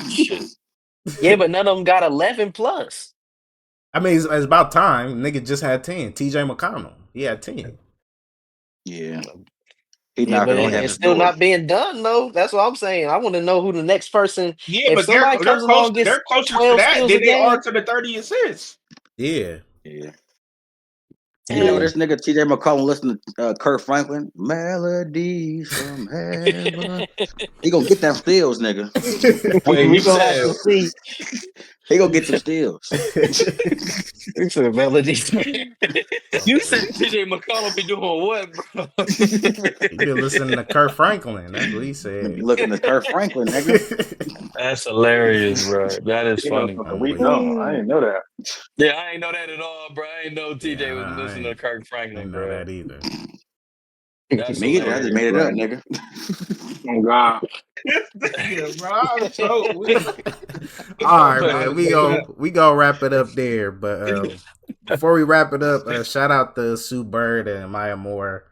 Shit.
Yeah, but none of them got 11 plus.
I mean, it's about time. Nigga just had 10. TJ McConnell, he had 10.
Yeah. He
Yeah,
knocked
but
it on
it's
heaven's
still
door.
not being done, though. That's what I'm saying. I want to know who the next person.
Yeah,
If
but they're
somebody comes along and gets
they're closer to
12
that
steals
than
a
they are
game,
to the 30 assists.
Yeah.
You know, this nigga TJ McCollum listen to Kurt Franklin, melodies from heaven. He gonna get them steals, nigga.
Wait,
we
you
gonna have
said
to see.
He gonna get some steals.
It's a melody.
you said TJ McConnell be doing what, bro?
He been listening to Kurt Franklin. That's what he said.
Looking at Kurt Franklin, nigga.
That's hilarious, bro. That is
You know
funny.
something we don't. I didn't know that.
Yeah, I ain't know that at all, bro. I ain't know TJ was
I
listening to Kirk
ain't
Franklin,
know
bro.
that either.
That's
Me either. I just made it up, nigga.
Oh God.
Yeah, bro, I'm so weak.
All right, man. We gonna wrap it up there. But before we wrap it up, shout out to Sue Bird and Maya Moore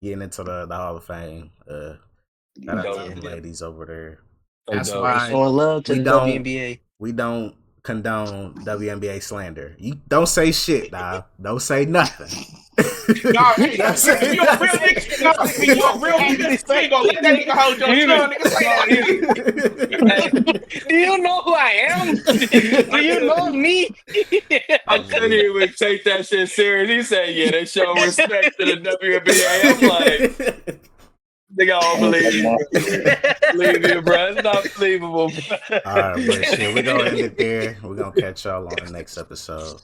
getting into the Hall of Fame. Shout out to the ladies over there. That's why
showing love to the WNBA.
We don't condone WNBA slander. You don't say shit, dog. Don't say nothing.
Nah, hey, you a real nigga. Nah, you a real nigga. You ain't gonna let that nigga hold your tongue, nigga. Say that.
Do you know who I am? Do you know me?
I couldn't even take that shit serious. He said, "Yeah, they show respect to the WNBA." I'm like, "Nigga, I don't believe you, bro. Believe you, bro. It's not believable, bro."
All right, but shit, we're gonna end it there. We're gonna catch y'all on the next episode.